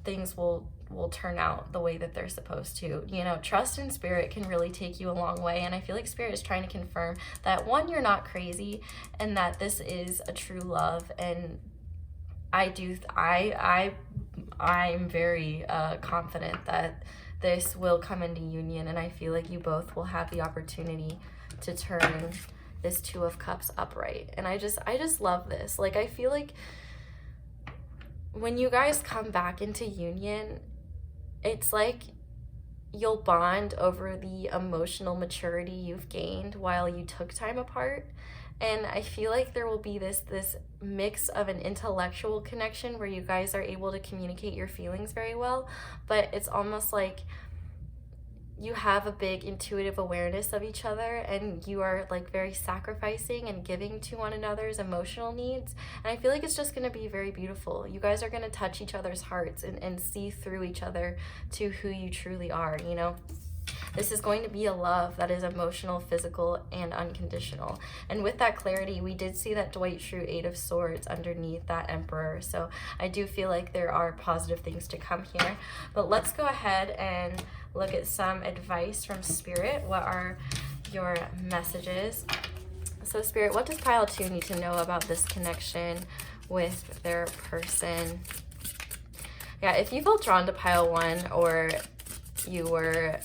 things will turn out the way that they're supposed to. You know, trust in Spirit can really take you a long way. And I feel like Spirit is trying to confirm that, one, you're not crazy, and that this is a true love. And I'm very confident that this will come into union, and I feel like you both will have the opportunity to turn this Two of Cups upright. And I just love this. Like, I feel like when you guys come back into union, it's like you'll bond over the emotional maturity you've gained while you took time apart. And I feel like there will be this mix of an intellectual connection where you guys are able to communicate your feelings very well, but it's almost like you have a big intuitive awareness of each other, and you are like very sacrificing and giving to one another's emotional needs. And I feel like it's just going to be very beautiful. You guys are going to touch each other's hearts and see through each other to who you truly are, you know? This is going to be a love that is emotional, physical, and unconditional. And with that clarity, we did see that Dwight Schrute Eight of Swords underneath that Emperor. So I do feel like there are positive things to come here. But let's go ahead and look at some advice from Spirit. What are your messages? So Spirit, what does pile 2 need to know about this connection with their person? Yeah, if you felt drawn to pile 1, or you were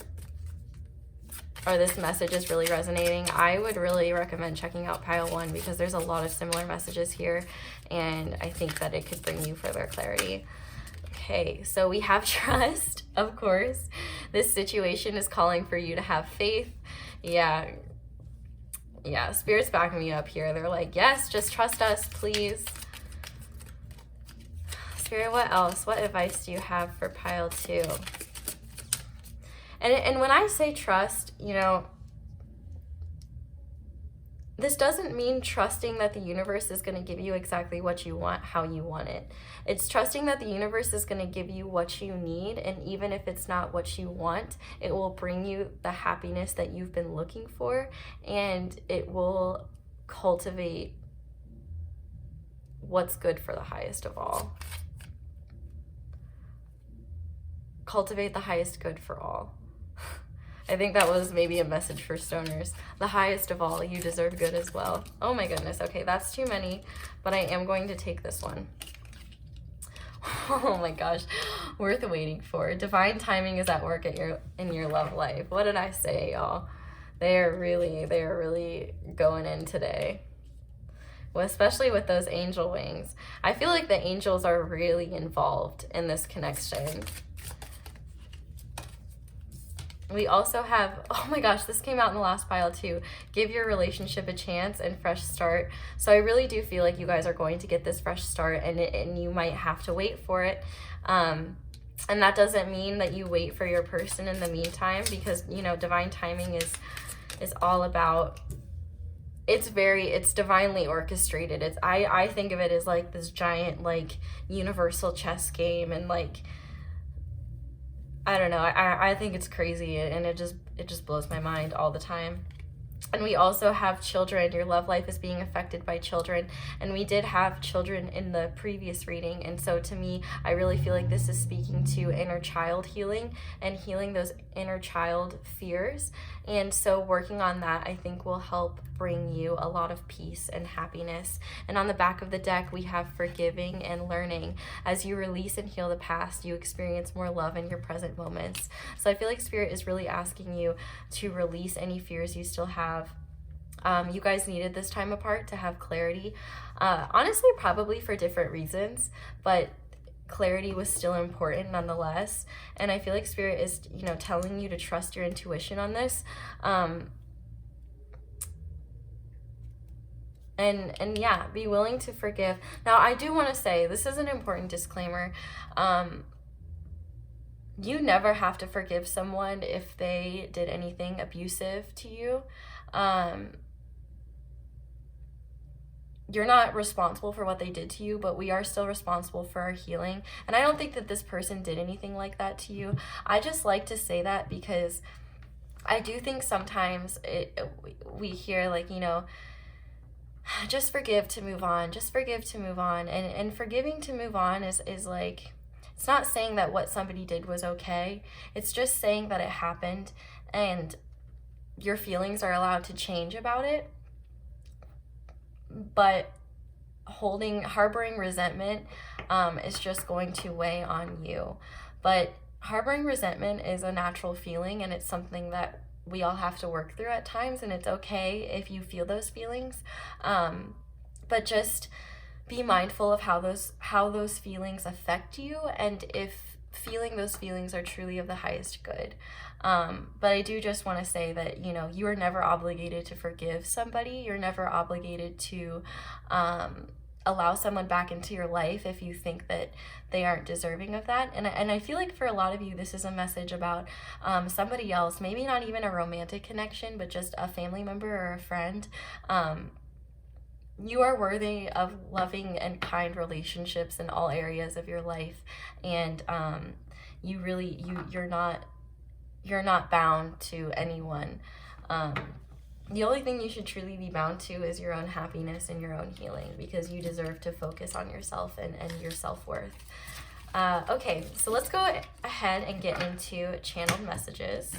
or this message is really resonating, I would really recommend checking out pile 1 because there's a lot of similar messages here, and I think that it could bring you further clarity. Okay, so we have trust, of course. This situation is calling for you to have faith. Yeah, Spirit's backing me up here. They're like, yes, just trust us, please. Spirit, what else? What advice do you have for pile 2? And when I say trust, you know, this doesn't mean trusting that the universe is going to give you exactly what you want, how you want it. It's trusting that the universe is going to give you what you need, and even if it's not what you want, it will bring you the happiness that you've been looking for, and it will cultivate what's good for the highest of all. Cultivate the highest good for all. I think that was maybe a message for stoners. The highest of all, you deserve good as well. Oh my goodness, okay, that's too many, but I am going to take this one. Oh my gosh, worth waiting for. Divine timing is at work in your love life. What did I say, y'all? They are really going in today. Well, especially with those angel wings. I feel like the angels are really involved in this connection. We also have, oh my gosh, this came out in the last pile too. Give your relationship a chance and fresh start. So I really do feel like you guys are going to get this fresh start, and you might have to wait for it. And that doesn't mean that you wait for your person in the meantime, because, you know, divine timing is all about, it's divinely orchestrated. I think of it as like this giant, like, universal chess game, and like, I don't know, I think it's crazy, and it just blows my mind all the time. And we also have children. Your love life is being affected by children, and we did have children in the previous reading, and so to me, I really feel like this is speaking to inner child healing and healing those inner child fears. And so working on that, I think, will help bring you a lot of peace and happiness. And on the back of the deck, we have forgiving and learning. As you release and heal the past, you experience more love in your present moments. So I feel like Spirit is really asking you to release any fears you still have. You guys needed this time apart to have clarity. Honestly, probably for different reasons, but clarity was still important nonetheless. And I feel like Spirit is, you know, telling you to trust your intuition on this. And yeah, be willing to forgive. Now, I do want to say, this is an important disclaimer. You never have to forgive someone if they did anything abusive to you. You're not responsible for what they did to you, but we are still responsible for our healing. And I don't think that this person did anything like that to you. I just like to say that because I do think sometimes we hear, like, you know, just forgive to move on, just forgive to move on. And forgiving to move on is like, it's not saying that what somebody did was okay. It's just saying that it happened, and your feelings are allowed to change about it. But harboring resentment is just going to weigh on you. But harboring resentment is a natural feeling, and it's something that we all have to work through at times, and it's okay if you feel those feelings. But just be mindful of how those feelings affect you, and if feeling those feelings are truly of the highest good. But I do just want to say that, you know, you are never obligated to forgive somebody. You're never obligated to allow someone back into your life if you think that they aren't deserving of that. And I feel like for a lot of you, this is a message about somebody else, maybe not even a romantic connection, but just a family member or a friend. You are worthy of loving and kind relationships in all areas of your life, and you're not bound to anyone. The only thing you should truly be bound to is your own happiness and your own healing, because you deserve to focus on yourself and your self-worth. Okay, so let's go ahead and get into channeled messages.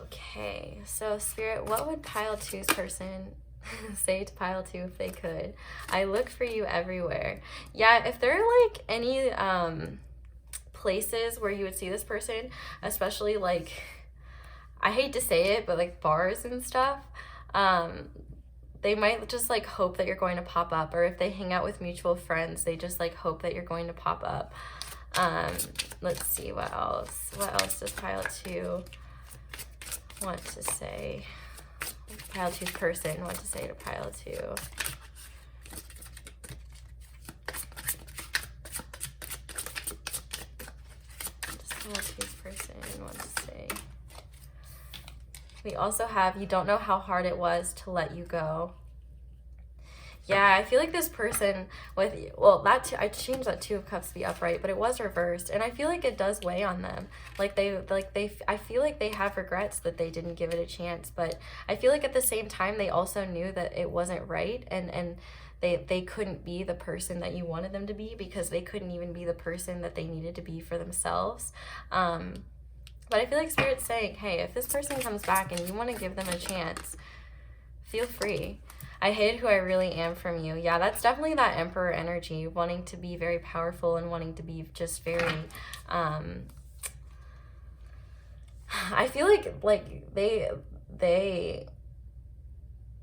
Okay, so Spirit, what would pile 2's person Say to pile 2 if they could. I look for you everywhere. Yeah, if there are like any places where you would see this person, especially like, I hate to say it, but like bars and stuff, they might just like hope that you're going to pop up, or if they hang out with mutual friends, they just like hope that you're going to pop up. Let's see what else. What else does pile 2 want to say? Pile 2's person want to say to pile 2. Pile 2's person want to say. We also have, you don't know how hard it was to let you go. Yeah, I feel like this person with, well, that I changed that 2 of Cups to be upright, but it was reversed, and I feel like it does weigh on them. Like I feel like they have regrets that they didn't give it a chance, but I feel like at the same time they also knew that it wasn't right, and they couldn't be the person that you wanted them to be, because they couldn't even be the person that they needed to be for themselves. But I feel like Spirit's saying, hey, if this person comes back and you want to give them a chance, feel free. I hid who I really am from you. Yeah, that's definitely that Emperor energy, wanting to be very powerful and wanting to be just very, I feel like they,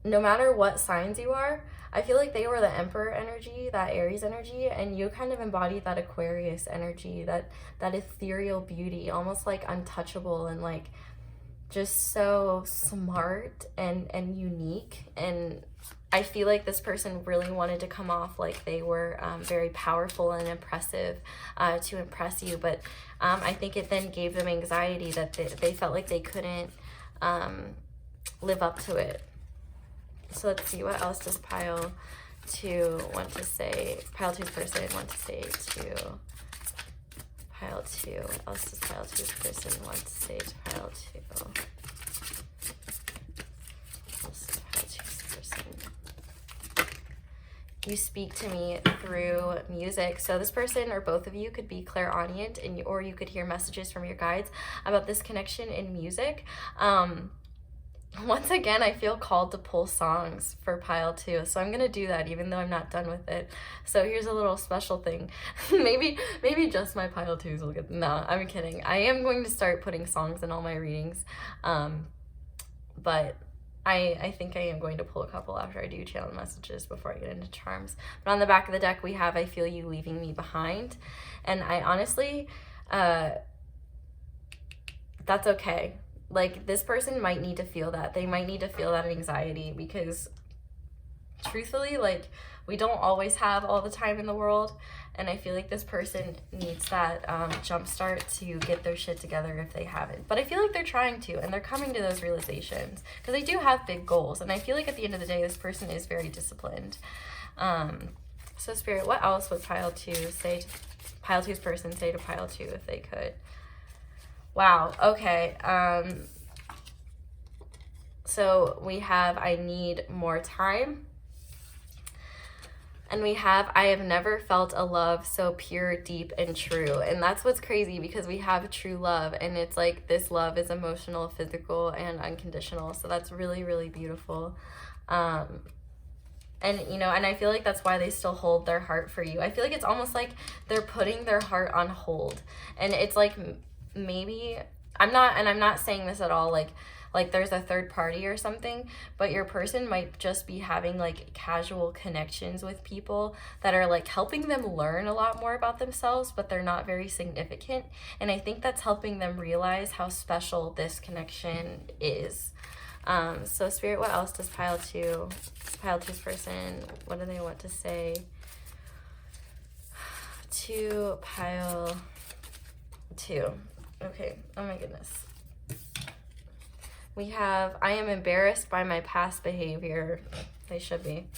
no matter what signs you are, I feel like they were the Emperor energy, that Aries energy, and you kind of embodied that Aquarius energy, that ethereal beauty, almost like untouchable and like just so smart and unique. And I feel like this person really wanted to come off like they were very powerful and impressive to impress you, but I think it then gave them anxiety that they felt like they couldn't live up to it. So let's see, what else does pile 2 want to say? Pile 2's person want to say to pile 2. What else does pile 2's person want to say to pile 2? What else does pile 2's person? You speak to me through music. So this person or both of you could be clairaudient, or you could hear messages from your guides about this connection in music. Once again, I feel called to pull songs for pile 2, so I'm gonna do that even though I'm not done with it. So here's a little special thing. maybe just my pile 2s will get, no, I'm kidding. I am going to start putting songs in all my readings, but I think I am going to pull a couple after I do channel messages before I get into charms. But on the back of the deck we have, I feel you leaving me behind, and I honestly, that's okay. Like, this person might need to feel that. They might need to feel that anxiety, because truthfully, like, we don't always have all the time in the world, and I feel like this person needs that jump start to get their shit together if they haven't. But I feel like they're trying to, and they're coming to those realizations, because they do have big goals, and I feel like at the end of the day, this person is very disciplined. So Spirit, what else would pile 2 say to pile 2's person say to pile 2 if they could? Wow, okay. So we have, I need more time. And we have, I have never felt a love so pure, deep, and true. And that's what's crazy, because we have true love, and it's like this love is emotional, physical, and unconditional. So that's really, really beautiful. And, you know, and I feel like that's why they still hold their heart for you. I feel like it's almost like they're putting their heart on hold. And it's like, maybe, I'm not saying this at all like there's a third party or something, but your person might just be having like casual connections with people that are like helping them learn a lot more about themselves, but they're not very significant. And I think that's helping them realize how special this connection is. So Spirit, what else does pile 2's person, what do they want to say to pile 2? Okay, oh my goodness. We have, I am embarrassed by my past behavior. They should be.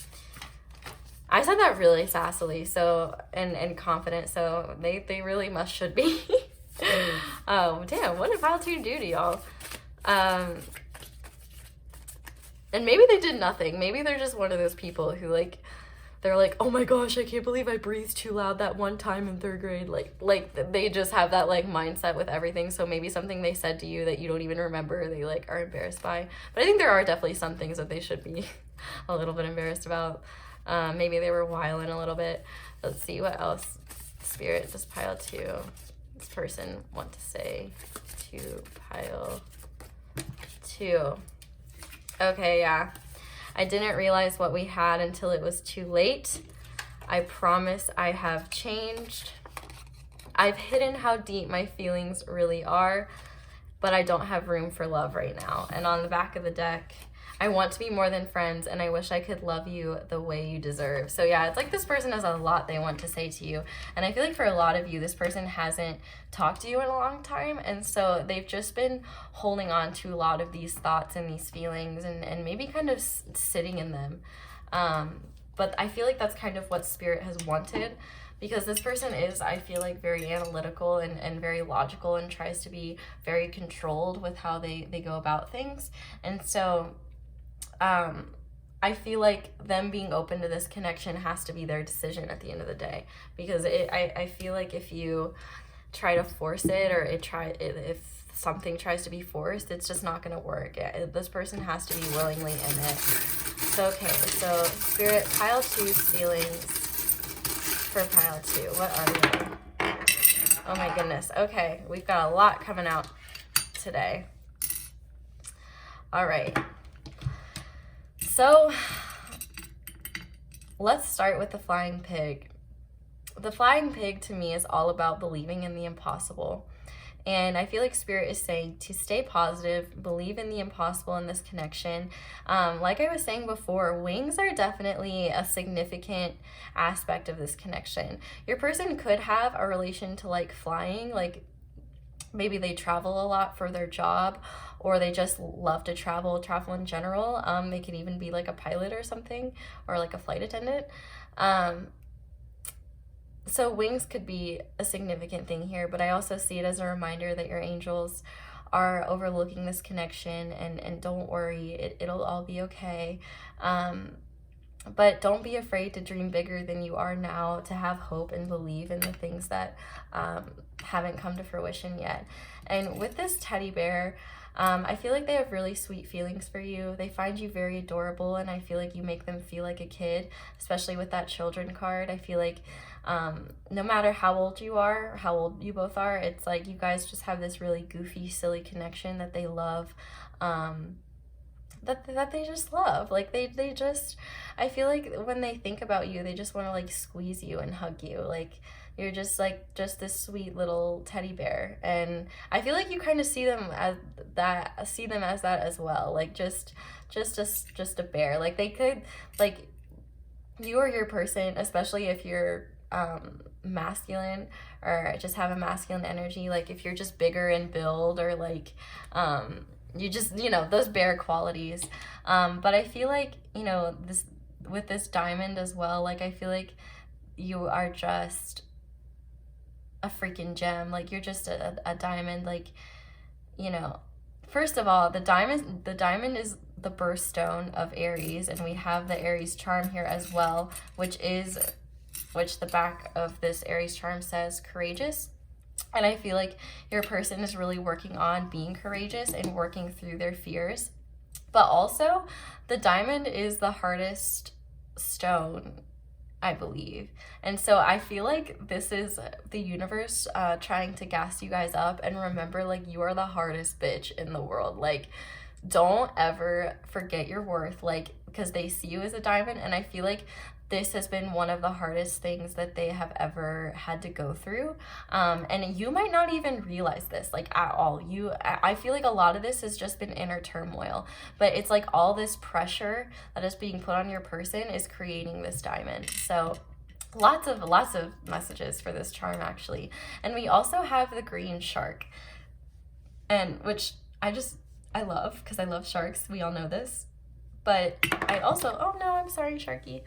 I said that really sassily, so, and confident, so they really should be. Oh, damn, what did pile 2 do to y'all? And maybe they did nothing. Maybe they're just one of those people who like, they're like, oh my gosh, I can't believe I breathed too loud that one time in 3rd grade. Like they just have that like mindset with everything. So maybe something they said to you that you don't even remember, they like are embarrassed by. But I think there are definitely some things that they should be a little bit embarrassed about. Maybe they were wilding a little bit. Let's see what else Spirit does pile 2. This person want to say to pile 2. Okay, yeah. I didn't realize what we had until it was too late. I promise I have changed. I've hidden how deep my feelings really are, but I don't have room for love right now. And on the back of the deck, I want to be more than friends, and I wish I could love you the way you deserve. So yeah, it's like this person has a lot they want to say to you. And I feel like for a lot of you, this person hasn't talked to you in a long time. And so they've just been holding on to a lot of these thoughts and these feelings and maybe kind of sitting in them. But I feel like that's kind of what Spirit has wanted, because this person is, I feel like, very analytical and very logical and tries to be very controlled with how they go about things. And so I feel like them being open to this connection has to be their decision at the end of the day, because I feel like if you try to force it, or if something tries to be forced, it's just not going to work. This person has to be willingly in it. So, okay, so Spirit, pile 2's feelings for pile 2. What are they? Oh my goodness. Okay, we've got a lot coming out today. All right. So let's start with the flying pig. The flying pig to me is all about believing in the impossible. And I feel like Spirit is saying to stay positive, believe in the impossible in this connection. Like I was saying before, wings are definitely a significant aspect of this connection. Your person could have a relation to like flying, like maybe they travel a lot for their job, or they just love to travel in general. They could even be like a pilot or something, or like a flight attendant. So wings could be a significant thing here, but I also see it as a reminder that your angels are overlooking this connection, and don't worry, it'll all be okay. But don't be afraid to dream bigger than you are now, to have hope and believe in the things that haven't come to fruition yet. And with this teddy bear, I feel like they have really sweet feelings for you. They find you very adorable, and I feel like you make them feel like a kid, especially with that children card. I feel like no matter how old you are, how old you both are, it's like you guys just have this really goofy, silly connection that they love, that they just love. Like they just, I feel like when they think about you, they just want to like squeeze you and hug you. Like you're just like just this sweet little teddy bear, and I feel like you kind of see them as that as well. Like just a bear. Like they could, like, you or your person, especially if you're masculine or just have a masculine energy, like if you're just bigger in build, or like you just, those bear qualities. But I feel like, this with this diamond as well, like I feel like you are just a freaking gem. Like you're just a diamond. Like, first of all, the diamond is the birthstone of Aries, and we have the Aries charm here as well, which the back of this Aries charm says courageous. And I feel like your person is really working on being courageous and working through their fears. But also, the diamond is the hardest stone, I believe. And so I feel like this is the universe trying to gas you guys up, and remember, like, you are the hardest bitch in the world. Like, don't ever forget your worth, like, because they see you as a diamond. And I feel like this has been one of the hardest things that they have ever had to go through. And you might not even realize this, like, at all. I feel like a lot of this has just been inner turmoil, but it's like all this pressure that is being put on your person is creating this diamond. So lots of messages for this charm, actually. And we also have the green shark, and which I love, because I love sharks. We all know this. But I also, oh no, I'm sorry, Sharky.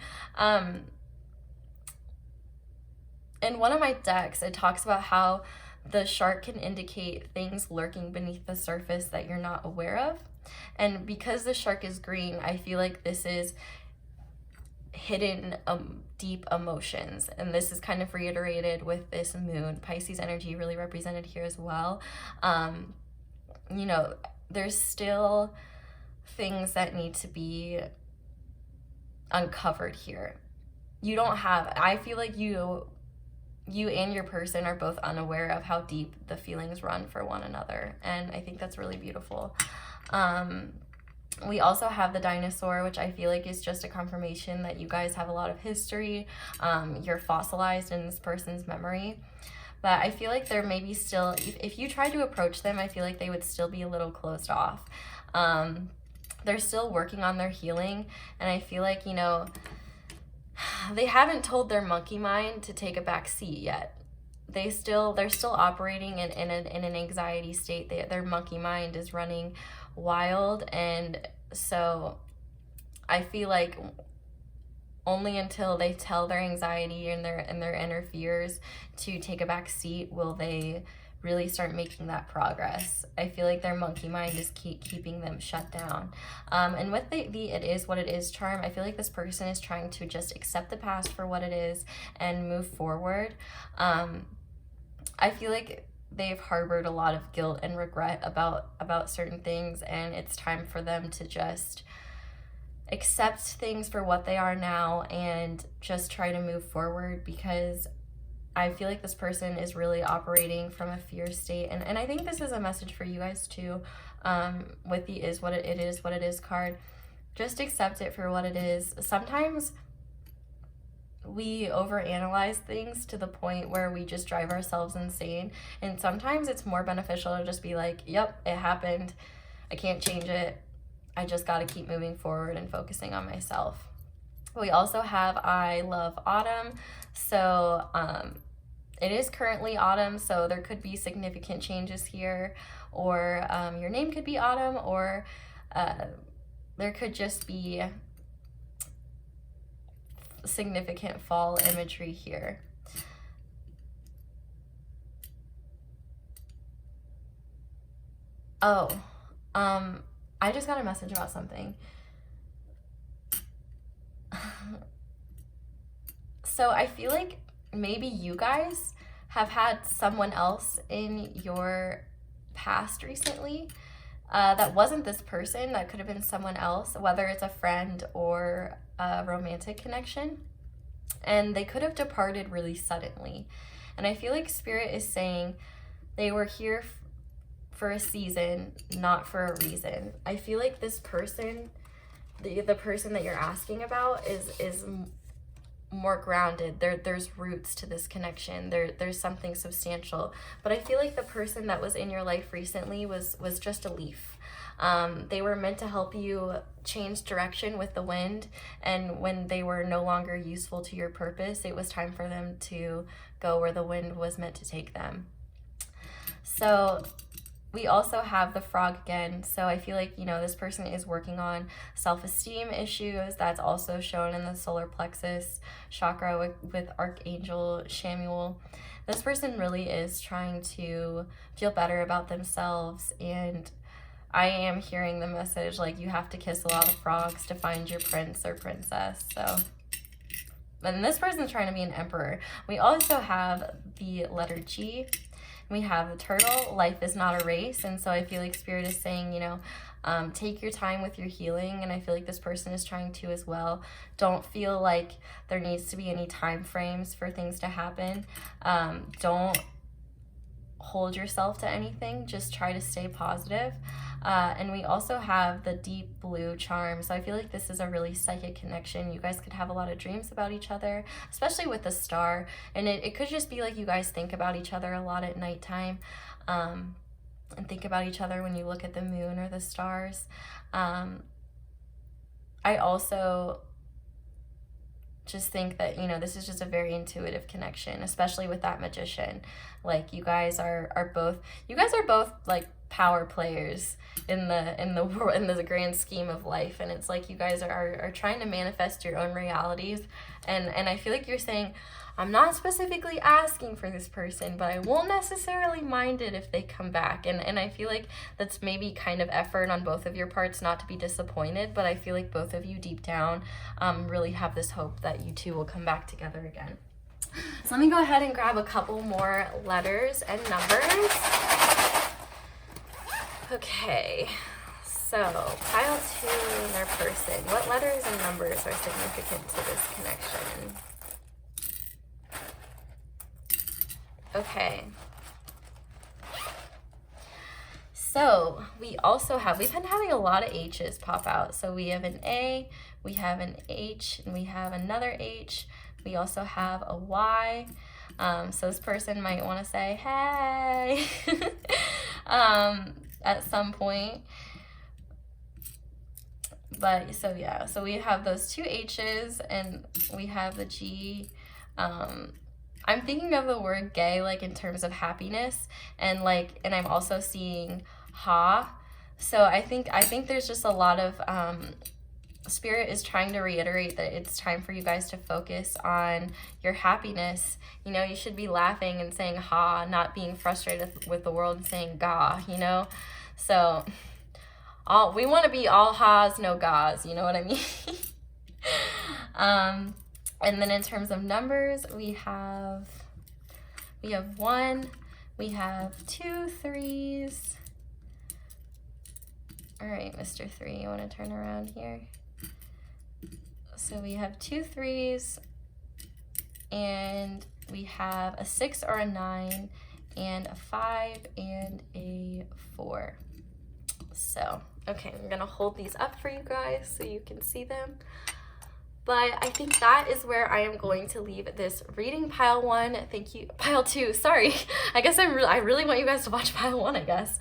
In one of my decks, it talks about how the shark can indicate things lurking beneath the surface that you're not aware of. And because the shark is green, I feel like this is hidden deep emotions. And this is kind of reiterated with this moon. Pisces energy really represented here as well. There's still things that need to be uncovered here. You don't have, I feel like you and your person are both unaware of how deep the feelings run for one another, and I think that's really beautiful. We also have the dinosaur, which I feel like is just a confirmation that you guys have a lot of history. You're fossilized in this person's memory. But I feel like there may be still, if you try to approach them, I feel like they would still be a little closed off. They're still working on their healing, and I feel like, you know, they haven't told their monkey mind to take a back seat yet. They're still operating in an anxiety state. Their monkey mind is running wild, and so I feel like only until they tell their anxiety and their inner fears to take a back seat will they really start making that progress. I feel like their monkey mind is keeping them shut down. And with the it is what it is charm, I feel like this person is trying to just accept the past for what it is and move forward. I feel like they've harbored a lot of guilt and regret about certain things, and it's time for them to just accept things for what they are now and just try to move forward, because I feel like this person is really operating from a fear state. And I think this is a message for you guys too, with the is what it is card. Just accept it for what it is. Sometimes we overanalyze things to the point where we just drive ourselves insane. And sometimes it's more beneficial to just be like, yep, it happened. I can't change it. I just got to keep moving forward and focusing on myself. We also have I love autumn. So it is currently autumn, so there could be significant changes here, or your name could be Autumn, or there could just be significant fall imagery here. Oh, I just got a message about something. So I feel like maybe you guys have had someone else in your past recently that wasn't this person. That could have been someone else, whether it's a friend or a romantic connection, and they could have departed really suddenly. And I feel like Spirit is saying they were here for a season, not for a reason. I feel like this person, the person that you're asking about, is more grounded. There's roots to this connection. There's something substantial. But I feel like the person that was in your life recently was just a leaf. They were meant to help you change direction with the wind, and when they were no longer useful to your purpose, it was time for them to go where the wind was meant to take them. So we also have the frog again. So I feel like, you know, this person is working on self-esteem issues. That's also shown in the solar plexus chakra with Archangel Shamuel. This person really is trying to feel better about themselves, and I am hearing the message like you have to kiss a lot of frogs to find your prince or princess. So, and this person's trying to be an emperor. We also have the letter G. We have the turtle. Life is not a race. And so I feel like Spirit is saying, you know, take your time with your healing. And I feel like this person is trying to as well. Don't feel like there needs to be any time frames for things to happen. Don't hold yourself to anything. Just try to stay positive. And we also have the deep blue charm. So I feel like this is a really psychic connection. You guys could have a lot of dreams about each other, especially with the star. And it could just be like you guys think about each other a lot at nighttime, and think about each other when you look at the moon or the stars. I also just think that, you know, this is just a very intuitive connection, especially with that magician. Like you guys are both like power players in the world, in the grand scheme of life, and it's like you guys are trying to manifest your own realities, and I feel like you're saying, I'm not specifically asking for this person, but I won't necessarily mind it if they come back, and I feel like that's maybe kind of effort on both of your parts not to be disappointed, but I feel like both of you deep down really have this hope that you two will come back together again. So let me go ahead and grab a couple more letters and numbers. Okay, So, pile 2 in their person. What letters and numbers are significant to this connection? Okay. So, we also have, we've been having a lot of H's pop out. So, we have an A, we have an H, and we have another H. We also have a Y. So, this person might want to say, hey, at some point. But so yeah, so we have those 2 H's and we have the G. I'm thinking of the word gay like in terms of happiness, and I'm also seeing ha. So I think there's just a lot of Spirit is trying to reiterate that it's time for you guys to focus on your happiness. You know, you should be laughing and saying ha, not being frustrated with the world and saying ga, you know? So we want to be all ha's, no ga's, you know what I mean? And then in terms of numbers, we have 1, we have 2 3s. All right, Mr. 3, you want to turn around here? So we have 2 3s, and we have a 6 or a 9, and a 5 and a 4. So, okay, I'm gonna hold these up for you guys so you can see them. But I think that is where I am going to leave this reading, pile 1. Thank you. Pile 2, sorry. I guess I really want you guys to watch pile 1, I guess.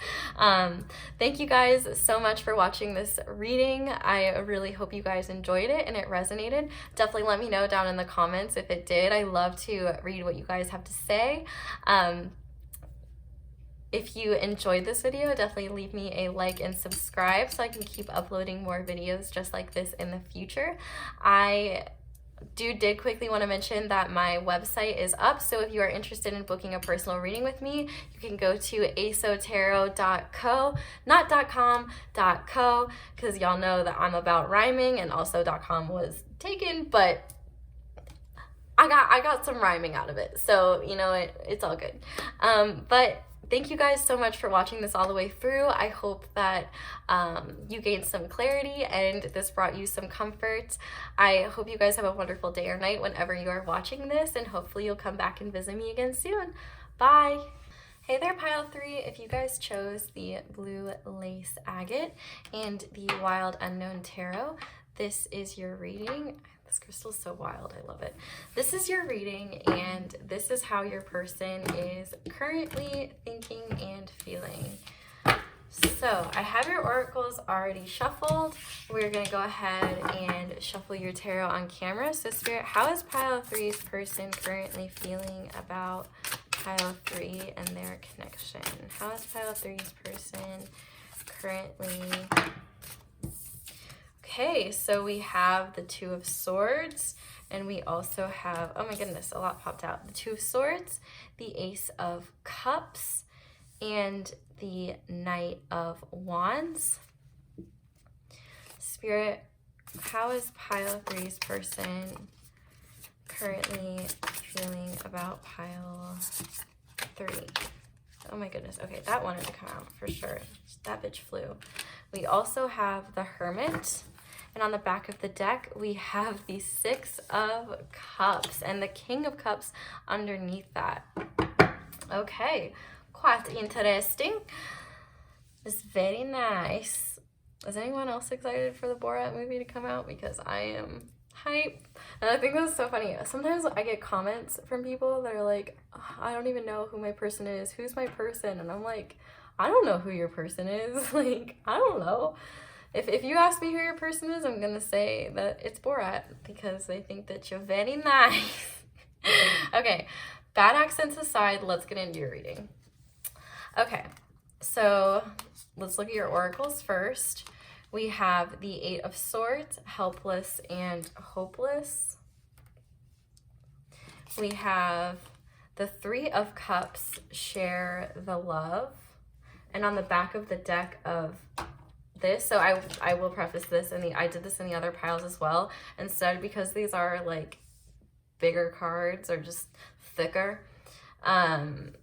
Thank you guys so much for watching this reading. I really hope you guys enjoyed it and it resonated. Definitely let me know down in the comments if it did. I love to read what you guys have to say. If you enjoyed this video, definitely leave me a like and subscribe so I can keep uploading more videos just like this in the future. I did quickly want to mention that my website is up, so if you are interested in booking a personal reading with me, you can go to asotarot.co, not .com, .co, because y'all know that I'm about rhyming, and also .com was taken, but I got some rhyming out of it, so you know it's all good. But thank you guys so much for watching this all the way through. I hope that you gained some clarity and this brought you some comfort. I hope you guys have a wonderful day or night whenever you are watching this, and hopefully you'll come back and visit me again soon. Bye! Hey there, pile 3. If you guys chose the blue lace agate and the wild unknown tarot, this is your reading. This crystal's so wild, I love it. This is your reading, and this is how your person is currently thinking and feeling. So I have your oracles already shuffled. We're gonna go ahead and shuffle your tarot on camera. So Spirit, how is pile 3's person currently feeling about pile 3 and their connection? How is pile 3's person currently? Okay, so we have the 2 of Swords, and we also have, oh my goodness, a lot popped out. The 2 of Swords, the Ace of Cups, and the Knight of Wands. Spirit, how is pile 3's person currently feeling about pile 3? Oh my goodness, okay, that wanted to come out for sure. That bitch flew. We also have the Hermit. And on the back of the deck, we have the 6 of Cups and the King of Cups underneath that. Okay, quite interesting. It's very nice. Is anyone else excited for the Borat movie to come out? Because I am hype. And I think that's so funny. Sometimes I get comments from people that are like, oh, I don't even know who my person is. Who's my person? And I'm like, I don't know who your person is. Like, I don't know. If you ask me who your person is, I'm gonna say that it's Borat because I think that you're very nice. Okay, bad accents aside, let's get into your reading. Okay, so let's look at your oracles first. We have the 8 of Swords, helpless and hopeless. We have the 3 of Cups, share the love. And on the back of the deck of this, so I will preface this, and I did this in the other piles as well. Instead, because these are like bigger cards or just thicker, I'm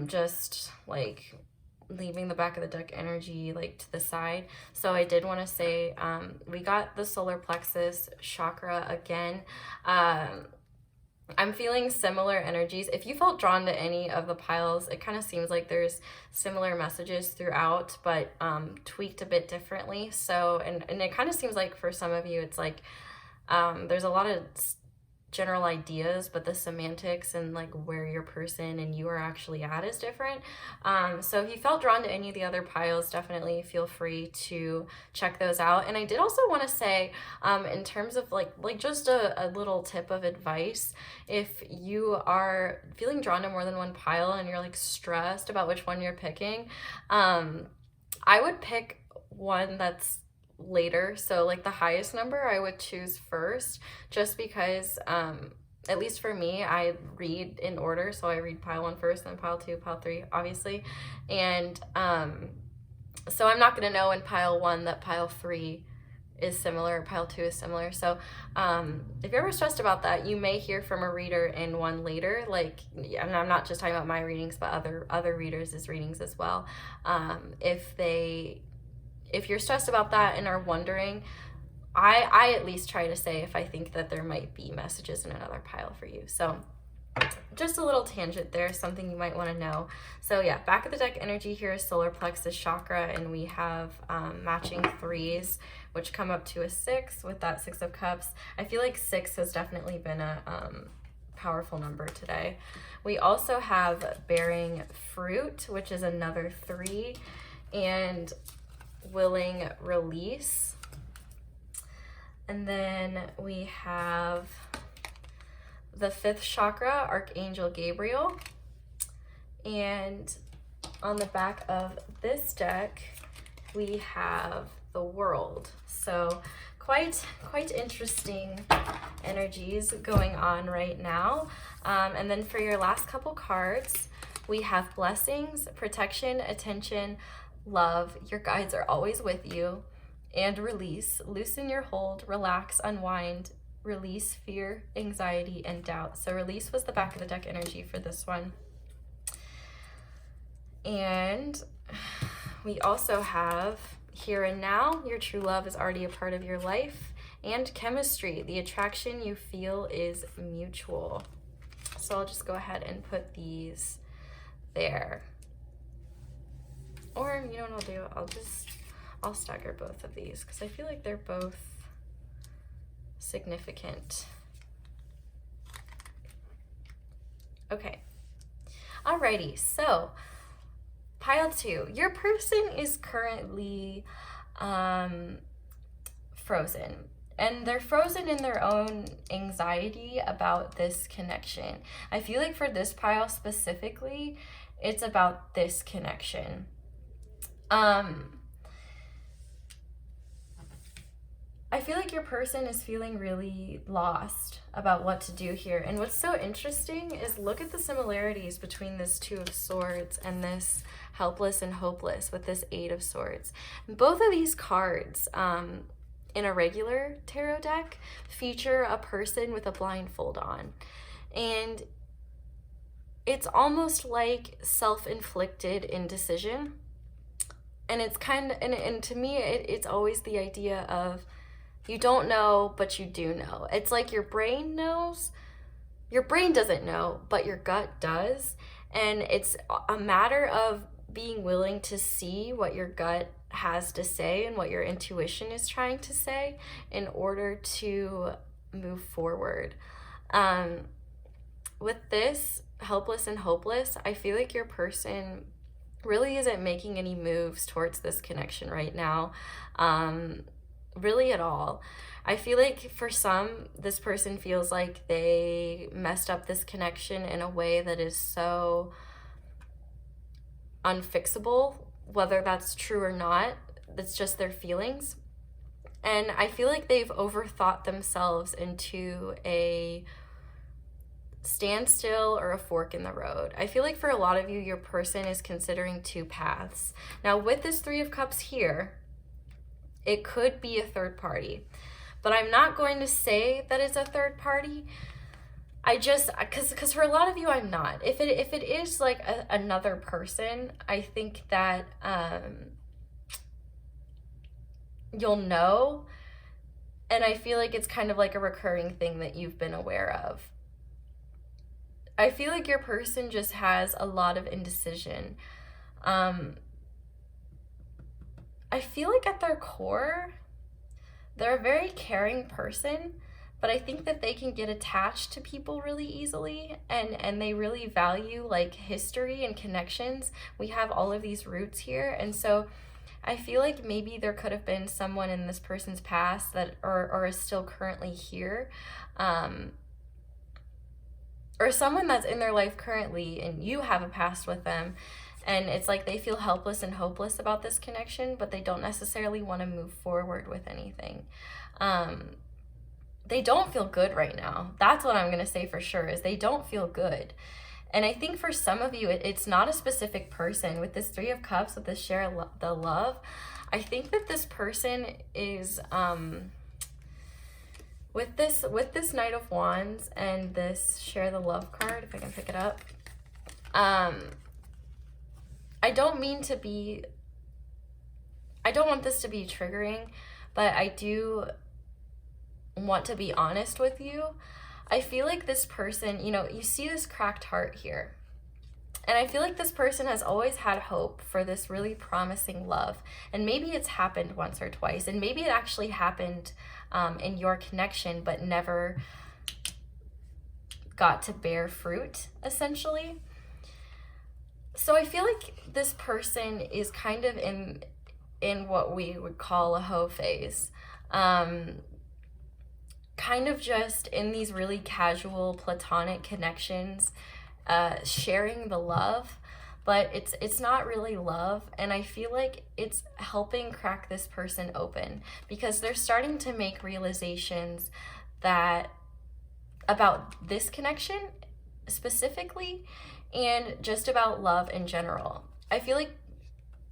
just like leaving the back of the deck energy like to the side. So I did want to say we got the solar plexus chakra again. I'm feeling similar energies. If you felt drawn to any of the piles, it kind of seems like there's similar messages throughout, but tweaked a bit differently. So, and it kind of seems like for some of you, it's like there's a lot of general ideas, but the semantics and like where your person and you are actually at is different. So if you felt drawn to any of the other piles, definitely feel free to check those out. And I did also want to say, in terms of like just a little tip of advice, if you are feeling drawn to more than one pile and you're like stressed about which one you're picking, I would pick one that's later. So like the highest number I would choose first, just because at least for me, I read in order. So I read pile 1 first, then pile 2, pile 3, obviously. And so I'm not going to know in pile 1 that pile 3 is similar, pile 2 is similar. So if you're ever stressed about that, you may hear from a reader in one later. Like, and I'm not just talking about my readings, but other readers' readings as well. If you're stressed about that and are wondering, I at least try to say if I think that there might be messages in another pile for you. So just a little tangent there, something you might want to know. So yeah, back of the deck energy here is solar plexus chakra, and we have matching 3s, which come up to a 6 with that 6 of cups. I feel like 6 has definitely been a powerful number today. We also have bearing fruit, which is another 3, and willing release. And then we have the 5th chakra, Archangel Gabriel. And on the back of this deck, we have the World. So quite interesting energies going on right now. And then for your last couple cards, we have blessings, protection, attention, love, your guides are always with you, and release. Loosen your hold, relax, unwind, release fear, anxiety, and doubt. So release was the back of the deck energy for this one. And we also have here and now, your true love is already a part of your life, and chemistry, the attraction you feel is mutual. So I'll just go ahead and put these there. Or, you know what I'll do? I'll stagger both of these because I feel like they're both significant. Okay. Alrighty, so pile 2. Your person is currently frozen. And they're frozen in their own anxiety about this connection. I feel like for this pile specifically, it's about this connection. I feel like your person is feeling really lost about what to do here. And what's so interesting is look at the similarities between this 2 of Swords and this helpless and hopeless with this 8 of Swords. Both of these cards in a regular tarot deck feature a person with a blindfold on. And it's almost like self-inflicted indecision. And it's kind of, and to me, it's always the idea of you don't know, but you do know. It's like your brain knows. Your brain doesn't know, but your gut does. And it's a matter of being willing to see what your gut has to say and what your intuition is trying to say in order to move forward. With this, helpless and hopeless, I feel like your person really isn't making any moves towards this connection right now, really at all. I feel like for some, this person feels like they messed up this connection in a way that is so unfixable, whether that's true or not. That's just their feelings. And I feel like they've overthought themselves into a standstill or a fork in the road. I feel like for a lot of you, your person is considering 2 paths. Now with this 3 of Cups here, it could be a third party, but I'm not going to say that it's a third party I just, because for a lot of you, I'm not. If it is like another person, I think that you'll know. And I feel like it's kind of like a recurring thing that you've been aware of. I feel like your person just has a lot of indecision. I feel like at their core, they're a very caring person, but I think that they can get attached to people really easily, and they really value like history and connections. We have all of these roots here, and so I feel like maybe there could have been someone in this person's past that or is still currently here, or someone that's in their life currently and you have a past with them, and it's like they feel helpless and hopeless about this connection, but they don't necessarily want to move forward with anything. They don't feel good right now. That's what I'm going to say for sure, is they don't feel good. And I think for some of you, it's not a specific person. With this Three of Cups, with this share the love, I think that this person is, with this Knight of Wands and this share the love card, if I can pick it up, I don't want this to be triggering, but I do want to be honest with you. I feel like this person, you see this cracked heart here. And I feel like this person has always had hope for this really promising love. And maybe it's happened once or twice. And maybe it actually happened in your connection, but never got to bear fruit, essentially. So I feel like this person is kind of in what we would call a hoe phase. Kind of just in these really casual platonic connections, sharing the love, but it's not really love. And I feel like it's helping crack this person open, because they're starting to make realizations that about this connection specifically, and just about love in general. I feel like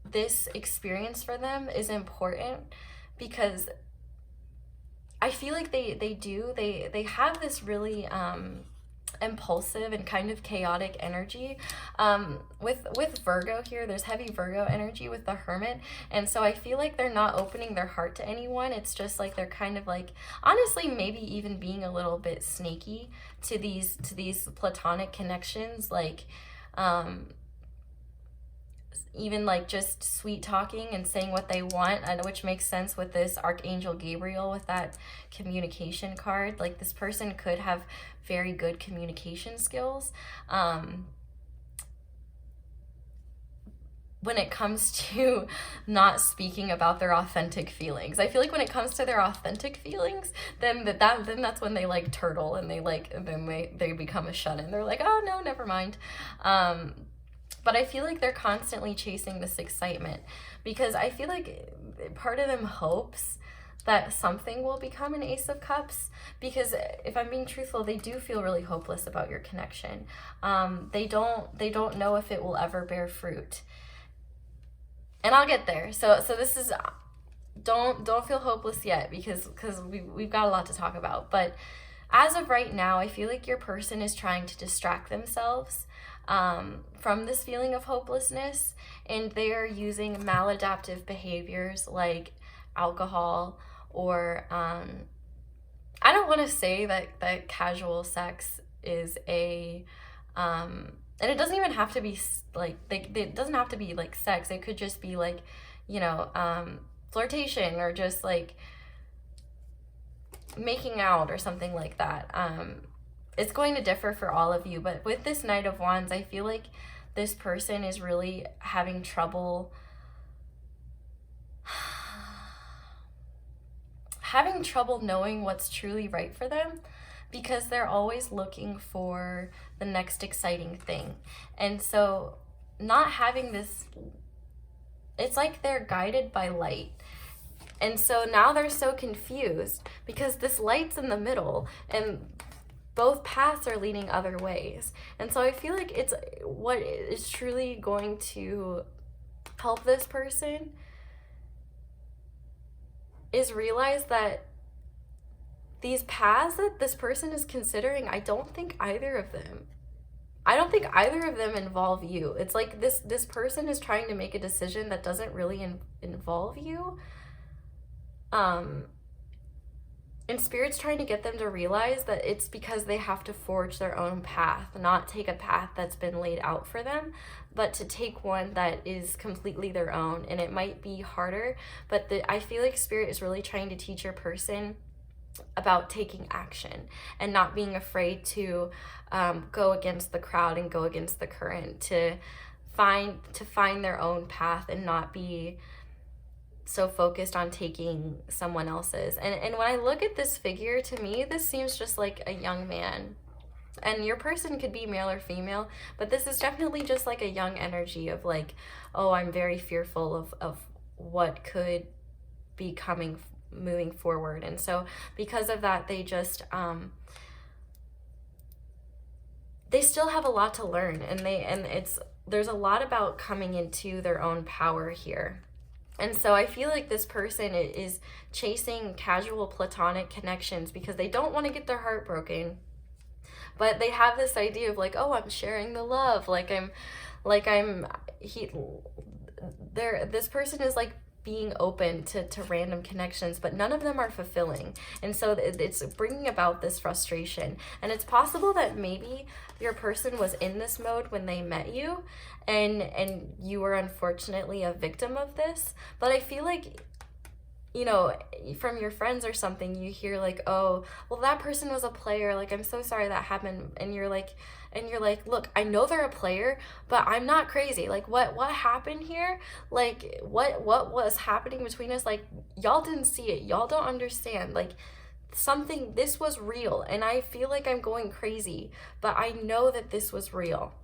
this experience for them is important, because I feel like they have this really impulsive and kind of chaotic energy. With Virgo here, there's heavy Virgo energy with the Hermit, and so I feel like they're not opening their heart to anyone. It's just like they're kind of like, honestly, maybe even being a little bit snaky to these platonic connections, like even like just sweet talking and saying what they want, which makes sense with this Archangel Gabriel with that communication card. Like, this person could have very good communication skills when it comes to not speaking about their authentic feelings. I feel like when it comes to their authentic feelings, then that's when they like turtle, and they become a shut-in. They're like, oh no, never mind. But I feel like they're constantly chasing this excitement, because I feel like part of them hopes that something will become an Ace of Cups, because if I'm being truthful, they do feel really hopeless about your connection. They don't know if it will ever bear fruit. And I'll get there. So this is, don't feel hopeless yet, because we've got a lot to talk about. But as of right now, I feel like your person is trying to distract themselves from this feeling of hopelessness, and they're using maladaptive behaviors like alcohol, or I don't want to say that casual sex is a and it doesn't even have to be like, it doesn't have to be like sex. It could just be like, flirtation, or just like making out or something like that. It's going to differ for all of you, but with this Knight of Wands, I feel like this person is really having trouble knowing what's truly right for them, because they're always looking for the next exciting thing. And so not having this, it's like they're guided by light. And so now they're so confused, because this light's in the middle and both paths are leading other ways. And so I feel like it's what is truly going to help this person is realize that these paths that this person is considering, I don't think either of them involve you. It's like this person is trying to make a decision that doesn't really involve you. And Spirit's trying to get them to realize that it's because they have to forge their own path, not take a path that's been laid out for them, but to take one that is completely their own. And it might be harder, but I feel like Spirit is really trying to teach your person about taking action and not being afraid to go against the crowd and go against the current, to find their own path and not be so focused on taking someone else's. And when I look at this figure, to me, this seems just like a young man. And your person could be male or female, but this is definitely just like a young energy of like, oh, I'm very fearful of what could be moving forward. And so because of that, they just they still have a lot to learn, and there's a lot about coming into their own power here. And so I feel like this person is chasing casual platonic connections because they don't want to get their heart broken. But they have this idea of like, oh, I'm sharing the love. This person is like being open to random connections, but none of them are fulfilling. And so it's bringing about this frustration. And it's possible that maybe your person was in this mode when they met you, and you were unfortunately a victim of this. But I feel like, you know, from your friends or something, you hear like, oh, well, that person was a player. Like, I'm so sorry that happened. And you're like, look, I know they're a player, but I'm not crazy. Like, what happened here? Like, what was happening between us? Like, y'all didn't see it. Y'all don't understand. Like, this was real. And I feel like I'm going crazy, but I know that this was real.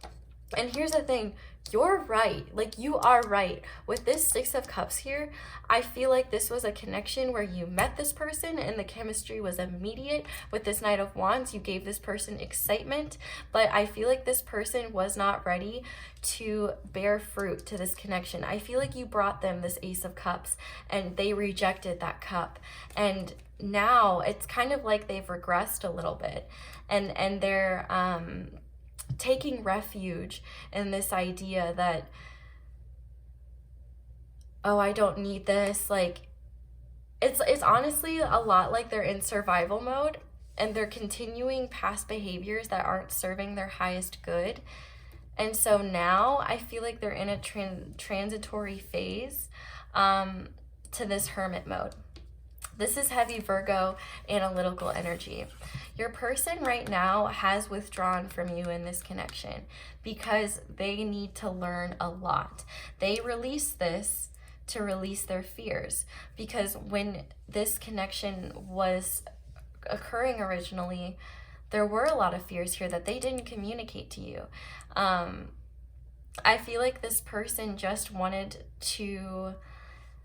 And here's the thing, you're right. Like, you are right. With this Six of Cups here, I feel like this was a connection where you met this person and the chemistry was immediate. With this Knight of Wands, you gave this person excitement, but I feel like this person was not ready to bear fruit to this connection. I feel like you brought them this Ace of Cups and they rejected that cup. And now it's kind of like they've regressed a little bit, and they're taking refuge in this idea that, oh, I don't need this. Like, it's honestly a lot like they're in survival mode and they're continuing past behaviors that aren't serving their highest good. And so now I feel like they're in a transitory phase to this hermit mode. This is heavy Virgo analytical energy. Your person right now has withdrawn from you in this connection because they need to learn a lot. They release this to release their fears, because when this connection was occurring originally, there were a lot of fears here that they didn't communicate to you. I feel like this person just wanted to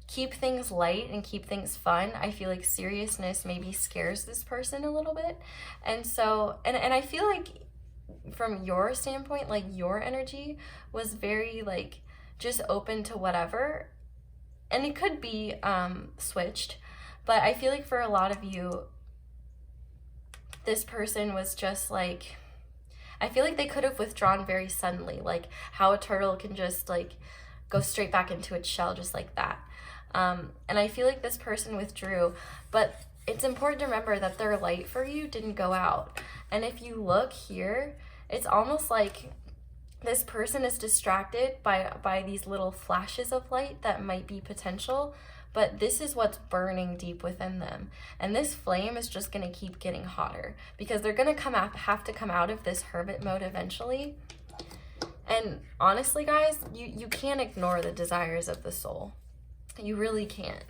keep things light and keep things fun. I feel like seriousness maybe scares this person a little bit. And so, and I feel like from your standpoint, like your energy was very like just open to whatever. And it could be switched, but I feel like for a lot of you, this person was just like, I feel like they could have withdrawn very suddenly, like how a turtle can just like go straight back into its shell just like that. And I feel like this person withdrew, but it's important to remember that their light for you didn't go out. And if you look here, it's almost like this person is distracted by these little flashes of light that might be potential, but this is what's burning deep within them. And this flame is just going to keep getting hotter because they're going to have to come out of this hermit mode eventually. And honestly, guys, you can't ignore the desires of the soul. You really can't.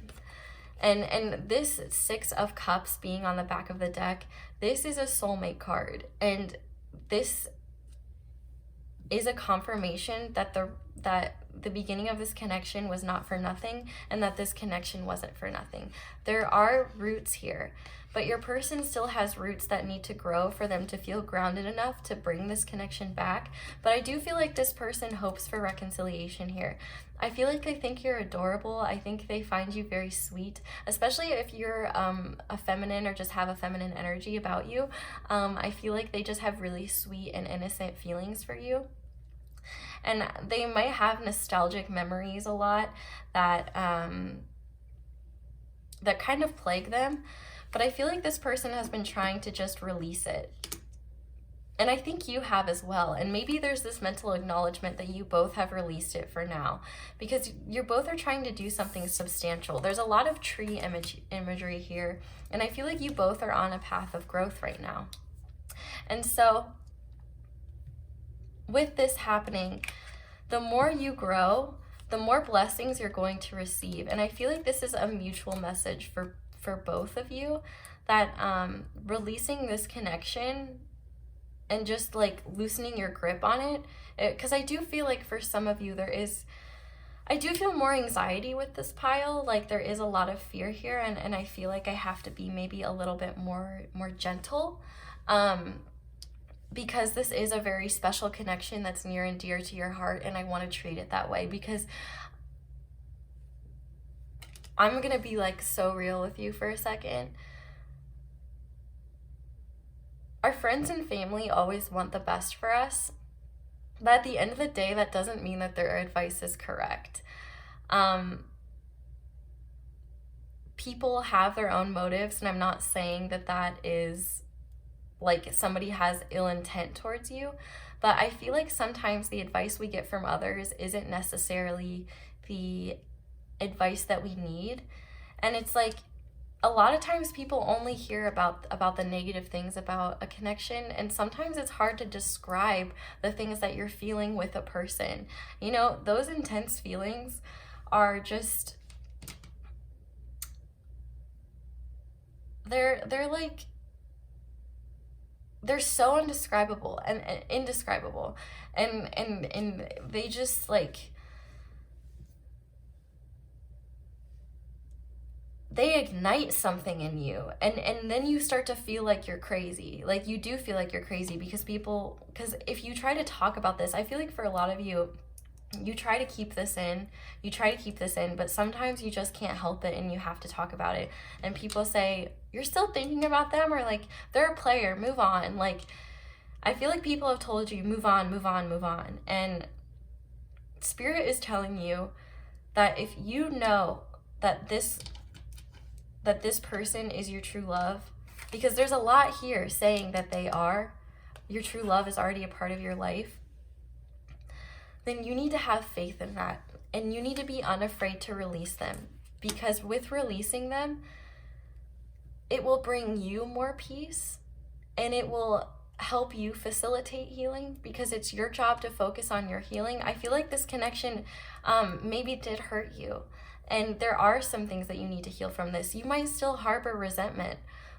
And this Six of Cups being on the back of the deck, this is a soulmate card. And this is a confirmation that the beginning of this connection was not for nothing, and that this connection wasn't for nothing. There are roots here, but your person still has roots that need to grow for them to feel grounded enough to bring this connection back. But I do feel like this person hopes for reconciliation here. I feel like they think you're adorable. I think they find you very sweet, especially if you're a feminine or just have a feminine energy about you. I feel like they just have really sweet and innocent feelings for you. And they might have nostalgic memories a lot that that kind of plague them. But I feel like this person has been trying to just release it. And I think you have as well. And maybe there's this mental acknowledgement that you both have released it for now, because you both are trying to do something substantial. There's a lot of tree imagery here. And I feel like you both are on a path of growth right now. And so with this happening, the more you grow, the more blessings you're going to receive. And I feel like this is a mutual message for both of you, that releasing this connection and just like loosening your grip on it, because I do feel like for some of you I do feel more anxiety with this pile. Like there is a lot of fear here, and I feel like I have to be maybe a little bit more gentle, because this is a very special connection that's near and dear to your heart, and I want to treat it that way. Because I'm gonna be like so real with you for a second. Our friends and family always want the best for us, but at the end of the day, that doesn't mean that their advice is correct. People have their own motives, and I'm not saying that that is like somebody has ill intent towards you, but I feel like sometimes the advice we get from others isn't necessarily the advice that we need. And it's like a lot of times people only hear about the negative things about a connection, and sometimes it's hard to describe the things that you're feeling with a person. You know, those intense feelings are just, they're like, they're so indescribable and indescribable, and they just like, they ignite something in you, and then you start to feel like you're crazy. Like you do feel like you're crazy because if you try to talk about this, I feel like for a lot of you, you try to keep this in, but sometimes you just can't help it and you have to talk about it. And people say, you're still thinking about them, or like, they're a player, move on. Like, I feel like people have told you, move on. And Spirit is telling you that if you know that this person is your true love, because there's a lot here saying that your true love is already a part of your life, then you need to have faith in that, and you need to be unafraid to release them, because with releasing them, it will bring you more peace, and it will help you facilitate healing, because it's your job to focus on your healing. I feel like this connection maybe did hurt you, and there are some things that you need to heal from this. You might still harbor resentment,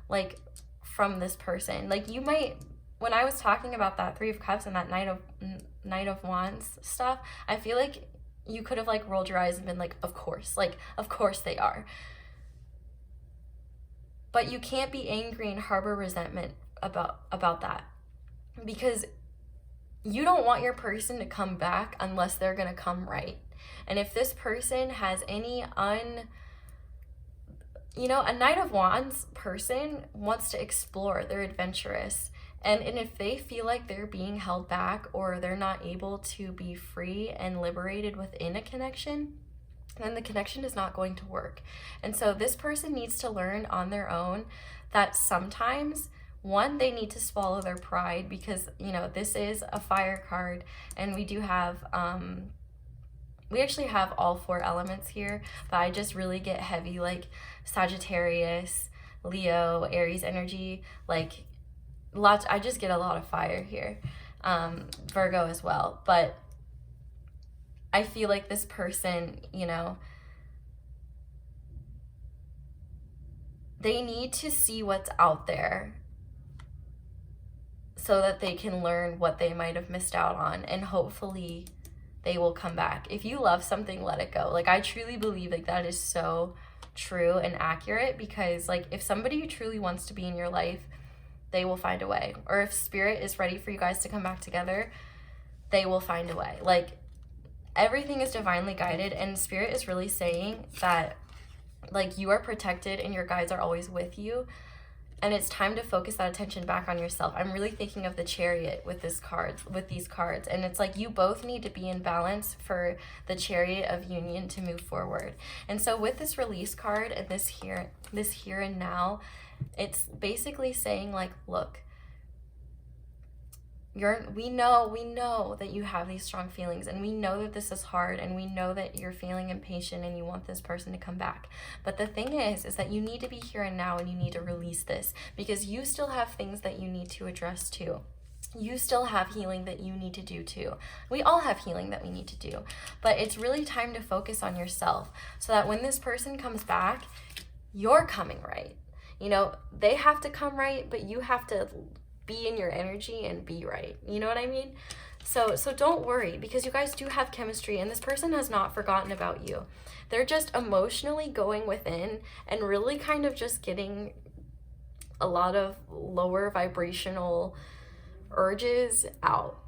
like, from this person. Like, you might, when I was talking about that Three of Cups and that Knight of Wands stuff, I feel like you could have like rolled your eyes and been like, of course they are. But you can't be angry and harbor resentment about that, because you don't want your person to come back unless they're gonna come right. And if this person has any a Knight of Wands person wants to explore, they're adventurous. And if they feel like they're being held back, or they're not able to be free and liberated within a connection, then the connection is not going to work. And so this person needs to learn on their own that sometimes, one, they need to swallow their pride, because, this is a fire card, and we do have, we actually have all 4 elements here, but I just really get heavy, like Sagittarius, Leo, Aries energy, like, I just get a lot of fire here. Virgo as well. But I feel like this person, they need to see what's out there so that they can learn what they might have missed out on, and hopefully they will come back. If you love something, let it go. Like, I truly believe like that is so true and accurate, because like if somebody truly wants to be in your life, they will find a way. Or if spirit is ready for you guys to come back together, they will find a way. Like, everything is divinely guided, and spirit is really saying that like you are protected and your guides are always with you. And it's time to focus that attention back on yourself. I'm really thinking of the Chariot with these cards. And it's like you both need to be in balance for the Chariot of union to move forward. And so with this release card and this here and now, it's basically saying like, look, we know that you have these strong feelings, and we know that this is hard, and we know that you're feeling impatient and you want this person to come back. But the thing is that you need to be here and now, and you need to release this, because you still have things that you need to address too. You still have healing that you need to do too. We all have healing that we need to do, but it's really time to focus on yourself, so that when this person comes back, you're coming right. You know, they have to come right, but you have to be in your energy and be right. You know what I mean? So don't worry, because you guys do have chemistry, and this person has not forgotten about you. They're just emotionally going within and really kind of just getting a lot of lower vibrational urges out.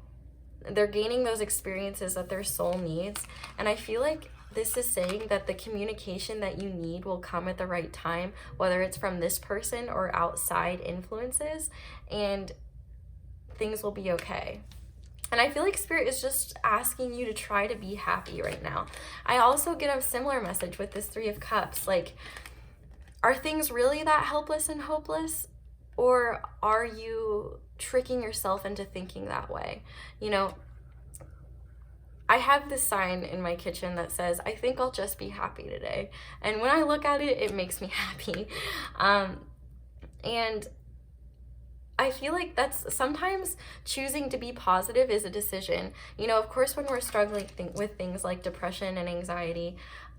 They're gaining those experiences that their soul needs. And I feel like this is saying that the communication that you need will come at the right time, whether it's from this person or outside influences, and things will be okay. And I feel like spirit is just asking you to try to be happy right now. I also get a similar message with this Three of Cups. Like, are things really that helpless and hopeless? Or are you tricking yourself into thinking that way? You know, I have this sign in my kitchen that says, I think I'll just be happy today. And when I look at it, it makes me happy. And I feel like that's sometimes choosing to be positive is a decision. You know, of course, when we're struggling with things like depression and anxiety,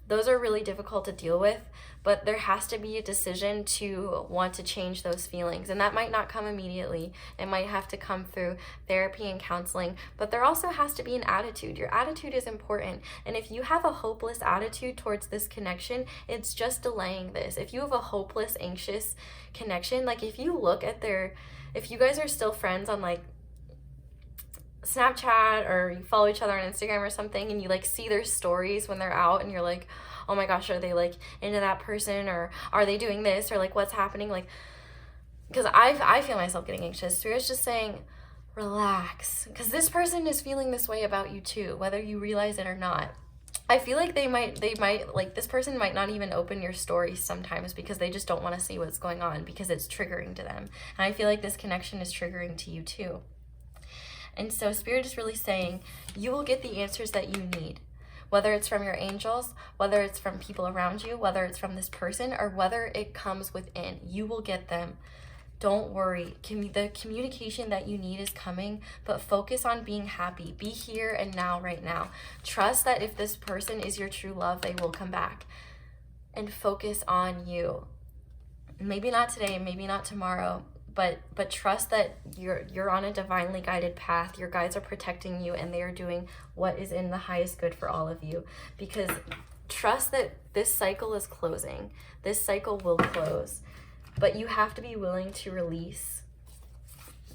those are really difficult to deal with, but there has to be a decision to want to change those feelings. And that might not come immediately. It might have to come through therapy and counseling, but there also has to be an attitude. Your attitude is important. And if you have a hopeless attitude towards this connection, it's just delaying this. If you have a hopeless, anxious connection, like if you look at if you guys are still friends on like Snapchat, or you follow each other on Instagram or something, and you like see their stories when they're out, and you're like, oh my gosh, are they like into that person, or are they doing this, or like what's happening? Like, because I feel myself getting anxious. So it's just saying, relax, because this person is feeling this way about you too, whether you realize it or not. I feel like they might like, this person might not even open your stories sometimes, because they just don't want to see what's going on, because it's triggering to them. And I feel like this connection is triggering to you too. And so spirit is really saying you will get the answers that you need, whether it's from your angels, whether it's from people around you, whether it's from this person, or whether it comes within. You will get them. Don't worry. The communication that you need is coming, but focus on being happy. Be here and now, right now. Trust that if this person is your true love, they will come back. And focus on you. Maybe not today, maybe not tomorrow, but trust that you're on a divinely guided path. Your guides are protecting you, and they are doing what is in the highest good for all of you. Because trust that this cycle is closing. This cycle will close. But you have to be willing to release,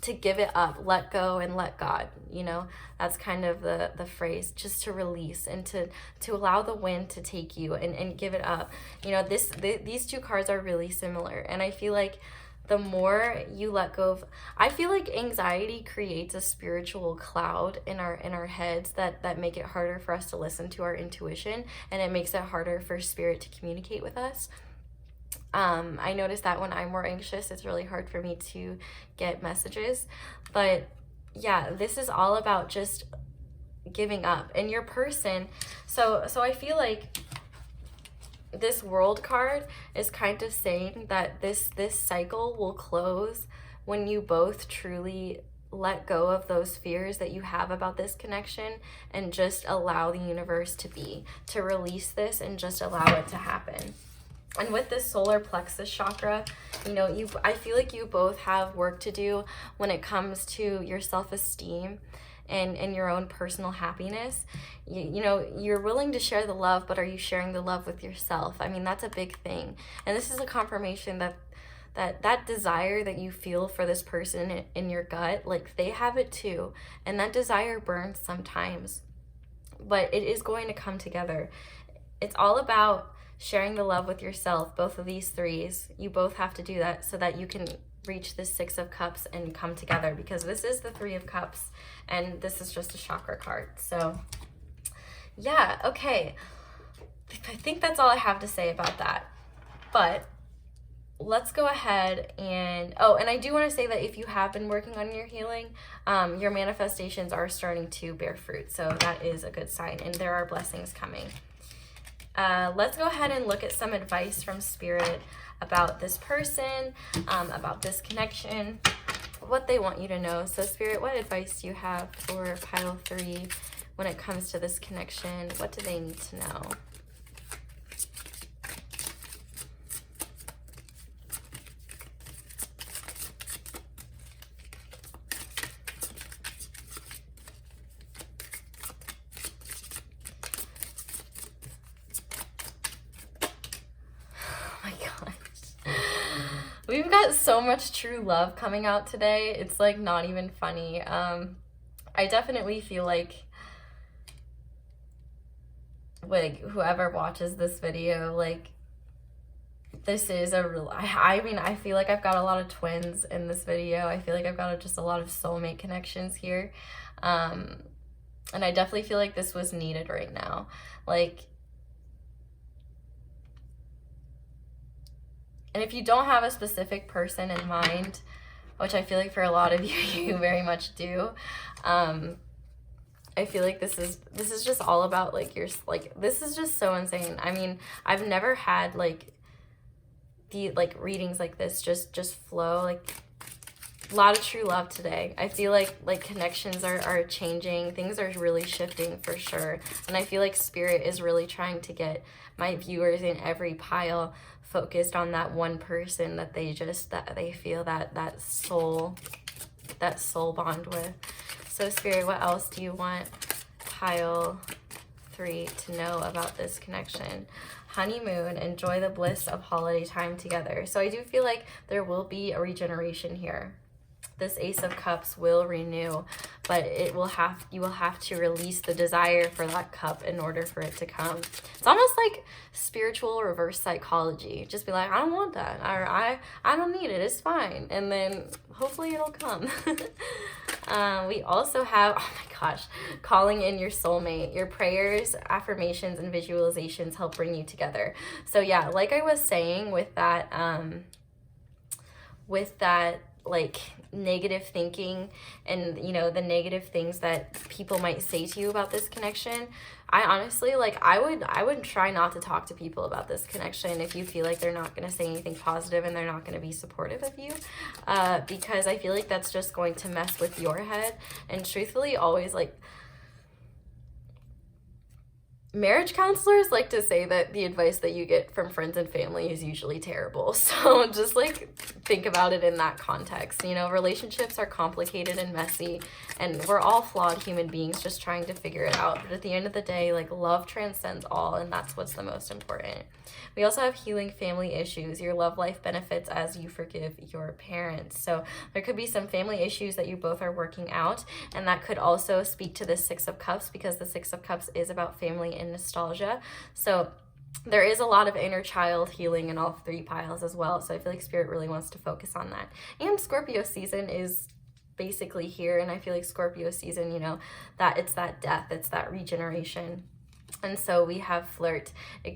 to give it up, let go and let God. You know, that's kind of the phrase, just to release and to allow the wind to take you and give it up. You know, these two cards are really similar. And I feel like the more you let go of, I feel like anxiety creates a spiritual cloud in our heads that make it harder for us to listen to our intuition, and it makes it harder for spirit to communicate with us. I notice that when I'm more anxious, it's really hard for me to get messages. But yeah, this is all about just giving up. And your person, so I feel like this World card is kind of saying that this cycle will close when you both truly let go of those fears that you have about this connection, and just allow the universe to release this, and just allow it to happen. And with this solar plexus chakra, you know, I feel like you both have work to do when it comes to your self-esteem and your own personal happiness. You know, you're willing to share the love, but are you sharing the love with yourself? I mean, that's a big thing. And this is a confirmation that that desire that you feel for this person in your gut, like they have it too. And that desire burns sometimes, but it is going to come together. It's all about sharing the love with yourself, both of these threes. You both have to do that so that you can reach this Six of Cups and come together, because this is the Three of Cups and this is just a chakra card. So yeah, okay. I think that's all I have to say about that. But let's go ahead and, oh, and I do want to say that if you have been working on your healing, your manifestations are starting to bear fruit. So that is a good sign, and there are blessings coming. Let's go ahead and look at some advice from Spirit about this person, about this connection, what they want you to know. So Spirit, what advice do you have for pile 3 when it comes to this connection? What do they need to know? We've got so much true love coming out today. It's like not even funny. I definitely feel like whoever watches this video, like this is a real, I mean, I feel like I've got a lot of twins in this video. I feel like I've got just a lot of soulmate connections here. And I definitely feel like this was needed right now. Like, and if you don't have a specific person in mind, which I feel like for a lot of you, you very much do, I feel like this is just all about like this is just so insane. I mean, I've never had like the readings like this just flow. Like a lot of true love today. I feel like connections are changing. Things are really shifting for sure. And I feel like Spirit is really trying to get my viewers in every pile focused on that one person that they feel that soul bond with. So Spirit, what else do you want pile 3 to know about this connection? Honeymoon, enjoy the bliss of holiday time together. So I do feel like there will be a regeneration here. This Ace of Cups will renew, but you will have to release the desire for that cup in order for it to come. It's almost like spiritual reverse psychology. Just be like, I don't want that, or I don't need it, it's fine. And then hopefully it'll come. We also have, oh my gosh, calling in your soulmate. Your prayers, affirmations, and visualizations help bring you together. So yeah, like I was saying with that like negative thinking and, you know, the negative things that people might say to you about this connection, I honestly, like, I would try not to talk to people about this connection if you feel like they're not going to say anything positive and they're not going to be supportive of you, because I feel like that's just going to mess with your head. And truthfully, always, like, marriage counselors like to say that the advice that you get from friends and family is usually terrible. So just like think about it in that context. You know, relationships are complicated and messy, and we're all flawed human beings just trying to figure it out. But at the end of the day, like, love transcends all, and that's what's the most important. We also have healing family issues. Your love life benefits as you forgive your parents. So there could be some family issues that you both are working out, and that could also speak to the Six of Cups, because the Six of Cups is about family and nostalgia. So there is a lot of inner child healing in all 3 piles as well. So I feel like Spirit really wants to focus on that. And Scorpio season is basically here, and I feel like Scorpio season, you know, that it's that death, it's that regeneration. And so we have flirt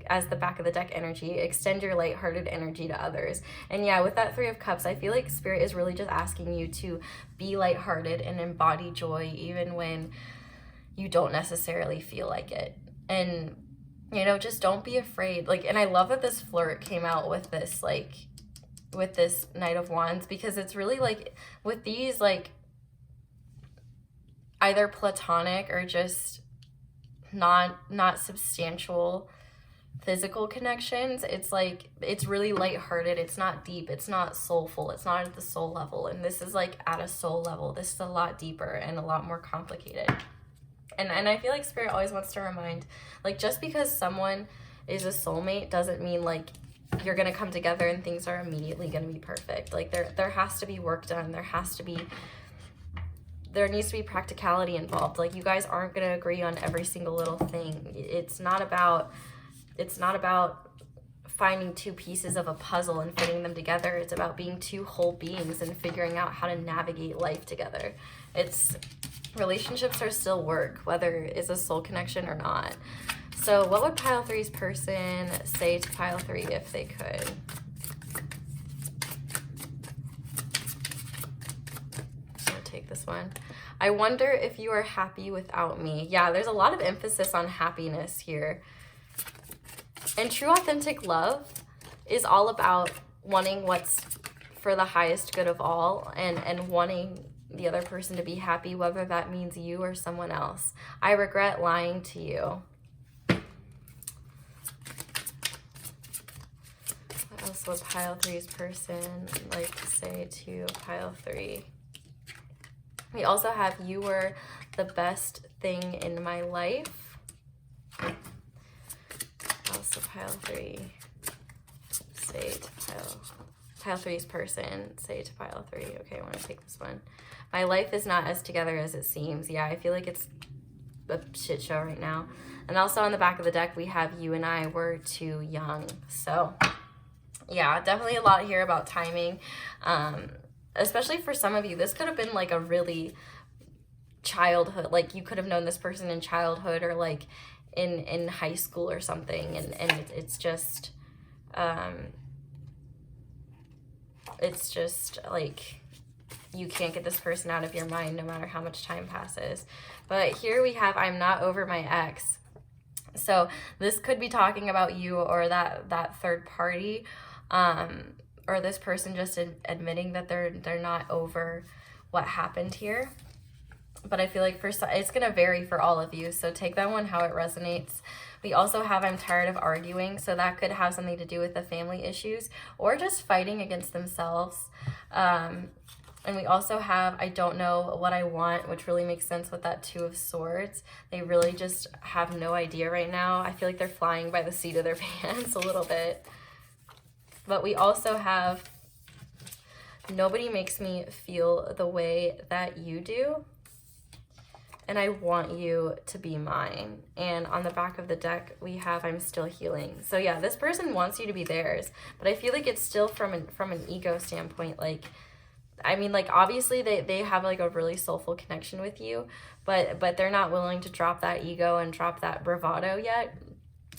as the back of the deck energy. Extend your lighthearted energy to others. And yeah, with that 3 of Cups, I feel like Spirit is really just asking you to be lighthearted and embody joy even when you don't necessarily feel like it. And, you know, just don't be afraid. Like, and I love that this flirt came out with this, like, with this Knight of Wands, because it's really like with these, like, either platonic or just not substantial physical connections, it's like, it's really lighthearted, it's not deep, it's not soulful, it's not at the soul level. And this is like at a soul level. This is a lot deeper and a lot more complicated. And I feel like Spirit always wants to remind, like, just because someone is a soulmate doesn't mean like you're gonna come together and things are immediately gonna be perfect. Like there has to be work done. There needs to be practicality involved. Like, you guys aren't gonna agree on every single little thing. It's not about finding two pieces of a puzzle and fitting them together. It's about being two whole beings and figuring out how to navigate life together. Relationships are still work, whether it's a soul connection or not. So what would pile three's person say to pile three if they could? I'm gonna take this one. I wonder if you are happy without me. Yeah, there's a lot of emphasis on happiness here. And true authentic love is all about wanting what's for the highest good of all, and wanting the other person to be happy, whether that means you or someone else. I regret lying to you. What else would pile three's person like to say to pile three? We also have, you were the best thing in my life. Also pile three, say to pile three's person, say to pile three. Okay, I want to take this one. My life is not as together as it seems. Yeah, I feel like it's a shit show right now. And also on the back of the deck, we have, you and I were too young. So yeah, definitely a lot here about timing. Especially for some of you, this could have been like a really childhood, like you could have known this person in childhood or like in high school or something, and it's just like you can't get this person out of your mind no matter how much time passes. But here we have, I'm not over my ex. So this could be talking about you or that third party, or this person just admitting that they're not over what happened here. But I feel like it's going to vary for all of you, so take that one how it resonates. We also have, I'm tired of arguing, so that could have something to do with the family issues or just fighting against themselves. And we also have, I don't know what I want, which really makes sense with that Two of Swords. They really just have no idea right now. I feel like they're flying by the seat of their pants a little bit. But we also have, nobody makes me feel the way that you do, and I want you to be mine. And on the back of the deck, we have, I'm still healing. So yeah, this person wants you to be theirs, but I feel like it's still from an ego standpoint. Like, I mean, like, obviously they have like a really soulful connection with you, but they're not willing to drop that ego and drop that bravado yet.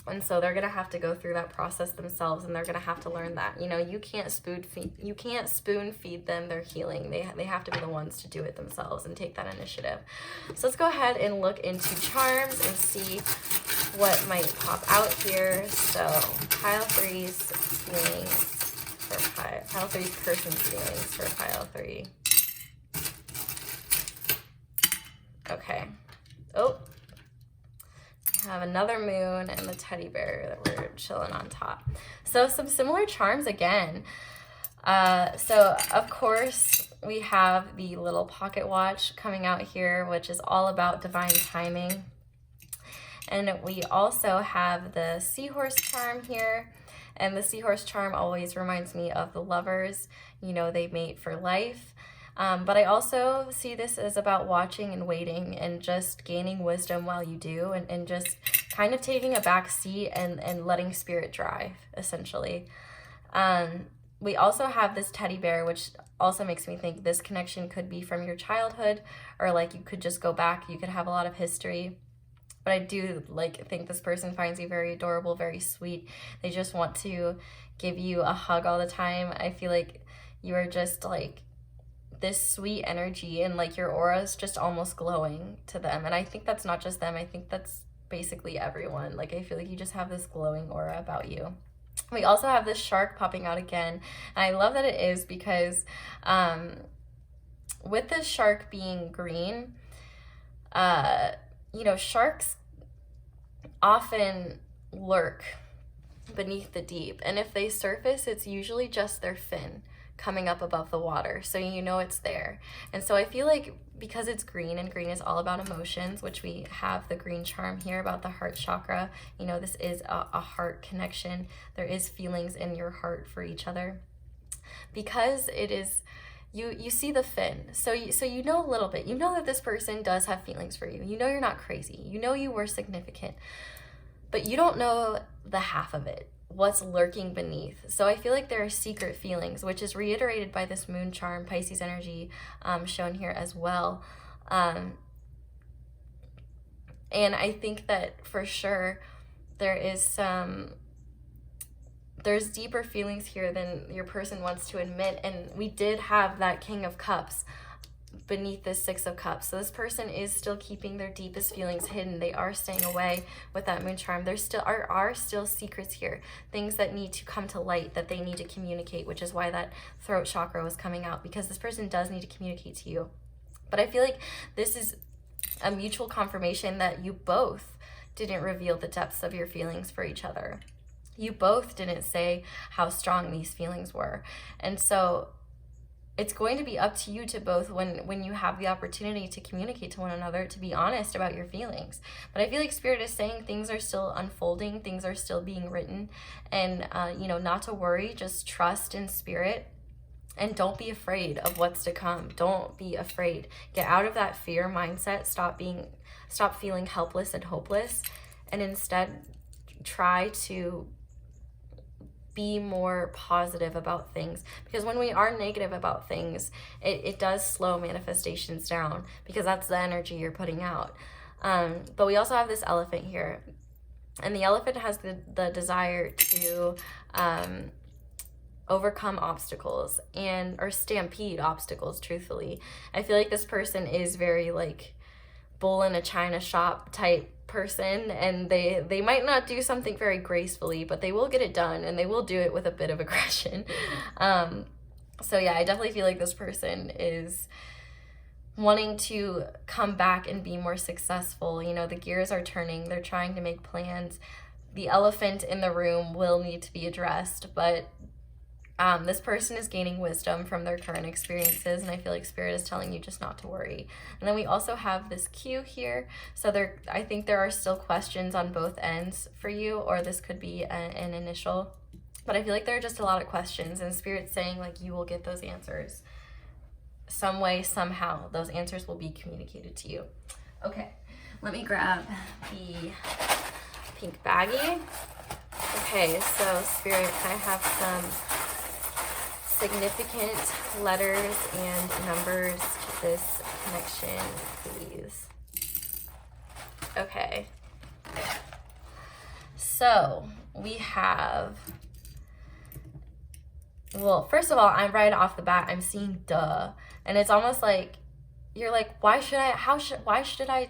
And so they're gonna have to go through that process themselves, and they're gonna have to learn that, you know, you can't spoon feed them their healing. They have to be the ones to do it themselves and take that initiative. So let's go ahead and look into charms and see what might pop out here. So pile three's feelings for pile three's person's feelings for pile three. Okay. Oh. Have another moon and the teddy bear that we're chilling on top. So some similar charms again. So of course we have the little pocket watch coming out here, which is all about divine timing. And we also have the seahorse charm here. And the seahorse charm always reminds me of the lovers. You know, they mate for life. But I also see this as about watching and waiting and just gaining wisdom while you do, and just kind of taking a back seat and letting spirit drive, essentially. We also have this teddy bear, which also makes me think this connection could be from your childhood, or like you could just go back, you could have a lot of history. But I do think this person finds you very adorable, very sweet. They just want to give you a hug all the time. I feel like you are just like this sweet energy, and like your aura is just almost glowing to them. And I think that's not just them, I think that's basically everyone. Like, I feel like you just have this glowing aura about you. We also have this shark popping out again, and I love that it is because with this shark being green, you know, sharks often lurk beneath the deep. And if they surface, it's usually just their fin coming up above the water, so you know it's there. And so I feel like because it's green, and green is all about emotions, which we have the green charm here about the heart chakra, you know, this is a heart connection. There is feelings in your heart for each other. Because it is, you see the fin, so you know a little bit. You know that this person does have feelings for you. You know you're not crazy. You know you were significant. But you don't know the half of it, what's lurking beneath. So I feel like there are secret feelings, which is reiterated by this moon charm, Pisces energy, shown here as well. And I think that for sure there's deeper feelings here than your person wants to admit. And we did have that King of Cups beneath this Six of Cups. So this person is still keeping their deepest feelings hidden. They are staying away with that moon charm. There still are still secrets here, things that need to come to light, that they need to communicate, which is why that throat chakra was coming out, because this person does need to communicate to you. But I feel like this is a mutual confirmation that you both didn't reveal the depths of your feelings for each other. You both didn't say how strong these feelings were. And so it's going to be up to you to both, when you have the opportunity to communicate to one another, to be honest about your feelings. But I feel like Spirit is saying things are still unfolding, things are still being written, and you know, not to worry, just trust in Spirit, and don't be afraid of what's to come. Don't be afraid. Get out of that fear mindset. Stop feeling helpless and hopeless, and instead try to be more positive about things, because when we are negative about things, it does slow manifestations down, because that's the energy you're putting out. But we also have this elephant here, and the elephant has the desire to overcome obstacles or stampede obstacles, truthfully. I feel like this person is very like bull in a china shop type person, and they might not do something very gracefully, but they will get it done, and they will do it with a bit of aggression. So yeah, I definitely feel like this person is wanting to come back and be more successful. You know, the gears are turning, they're trying to make plans. The elephant in the room will need to be addressed, but this person is gaining wisdom from their current experiences, and I feel like Spirit is telling you just not to worry. And then we also have this Q here, so I think there are still questions on both ends for you, or this could be an initial, but I feel like there are just a lot of questions, and Spirit's saying like you will get those answers some way, somehow. Those answers will be communicated to you. Okay, let me grab the pink baggie. Okay, so Spirit, I have some significant letters and numbers to this connection, please. Okay. So we have, well, first of all, I'm right off the bat, I'm seeing duh. And it's almost like, you're like, why should I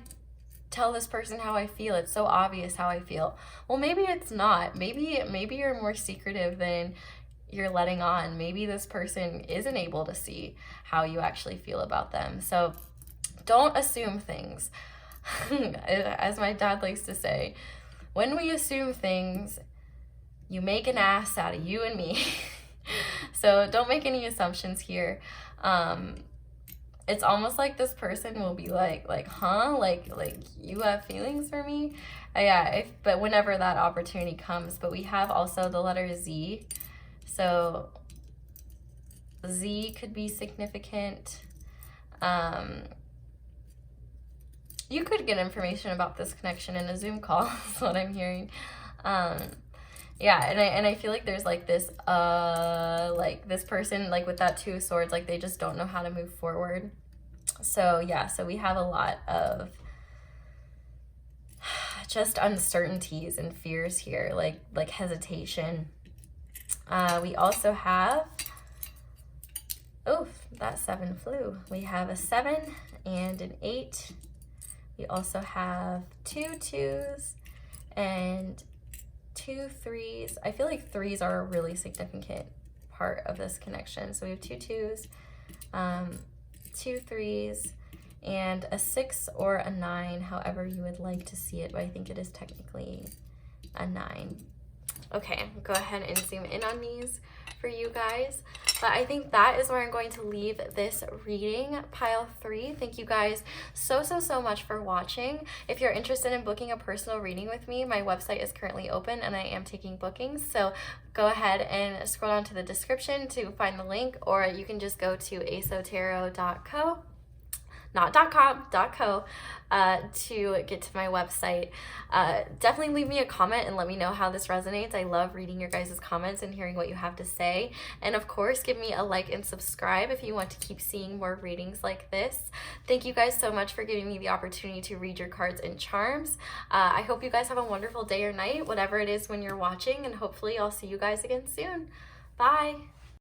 tell this person how I feel? It's so obvious how I feel. Well, maybe it's not. Maybe you're more secretive than you're letting on. Maybe this person isn't able to see how you actually feel about them. So don't assume things. As my dad likes to say, when we assume things, you make an ass out of you and me. So don't make any assumptions here. It's almost like this person will be like, huh? Like you have feelings for me? Yeah, but whenever that opportunity comes. But we have also the letter Z. So Z could be significant. You could get information about this connection in a Zoom call, is what I'm hearing. Yeah, and I feel like there's like this like this person, like with that Two of Swords, like they just don't know how to move forward. So yeah, so we have a lot of just uncertainties and fears here, like hesitation. We also have, oh, that 7 flew. We have a 7 and an 8. We also have 2 2s and 2 3s. I feel like 3s are a really significant part of this connection. So we have 2 2s, 2 3s, and a 6 or a 9, however you would like to see it, but I think it is technically a 9. Okay, go ahead and zoom in on these for you guys. But I think that is where I'm going to leave this reading, pile 3. Thank you guys so much for watching. If you're interested in booking a personal reading with me, my website is currently open and I am taking bookings. So go ahead and scroll down to the description to find the link, or you can just go to asotarot.co. not .com, .co, to get to my website. Definitely leave me a comment and let me know how this resonates. I love reading your guys' comments and hearing what you have to say. And of course, give me a like and subscribe if you want to keep seeing more readings like this. Thank you guys so much for giving me the opportunity to read your cards and charms. I hope you guys have a wonderful day or night, whatever it is when you're watching, and hopefully I'll see you guys again soon. Bye!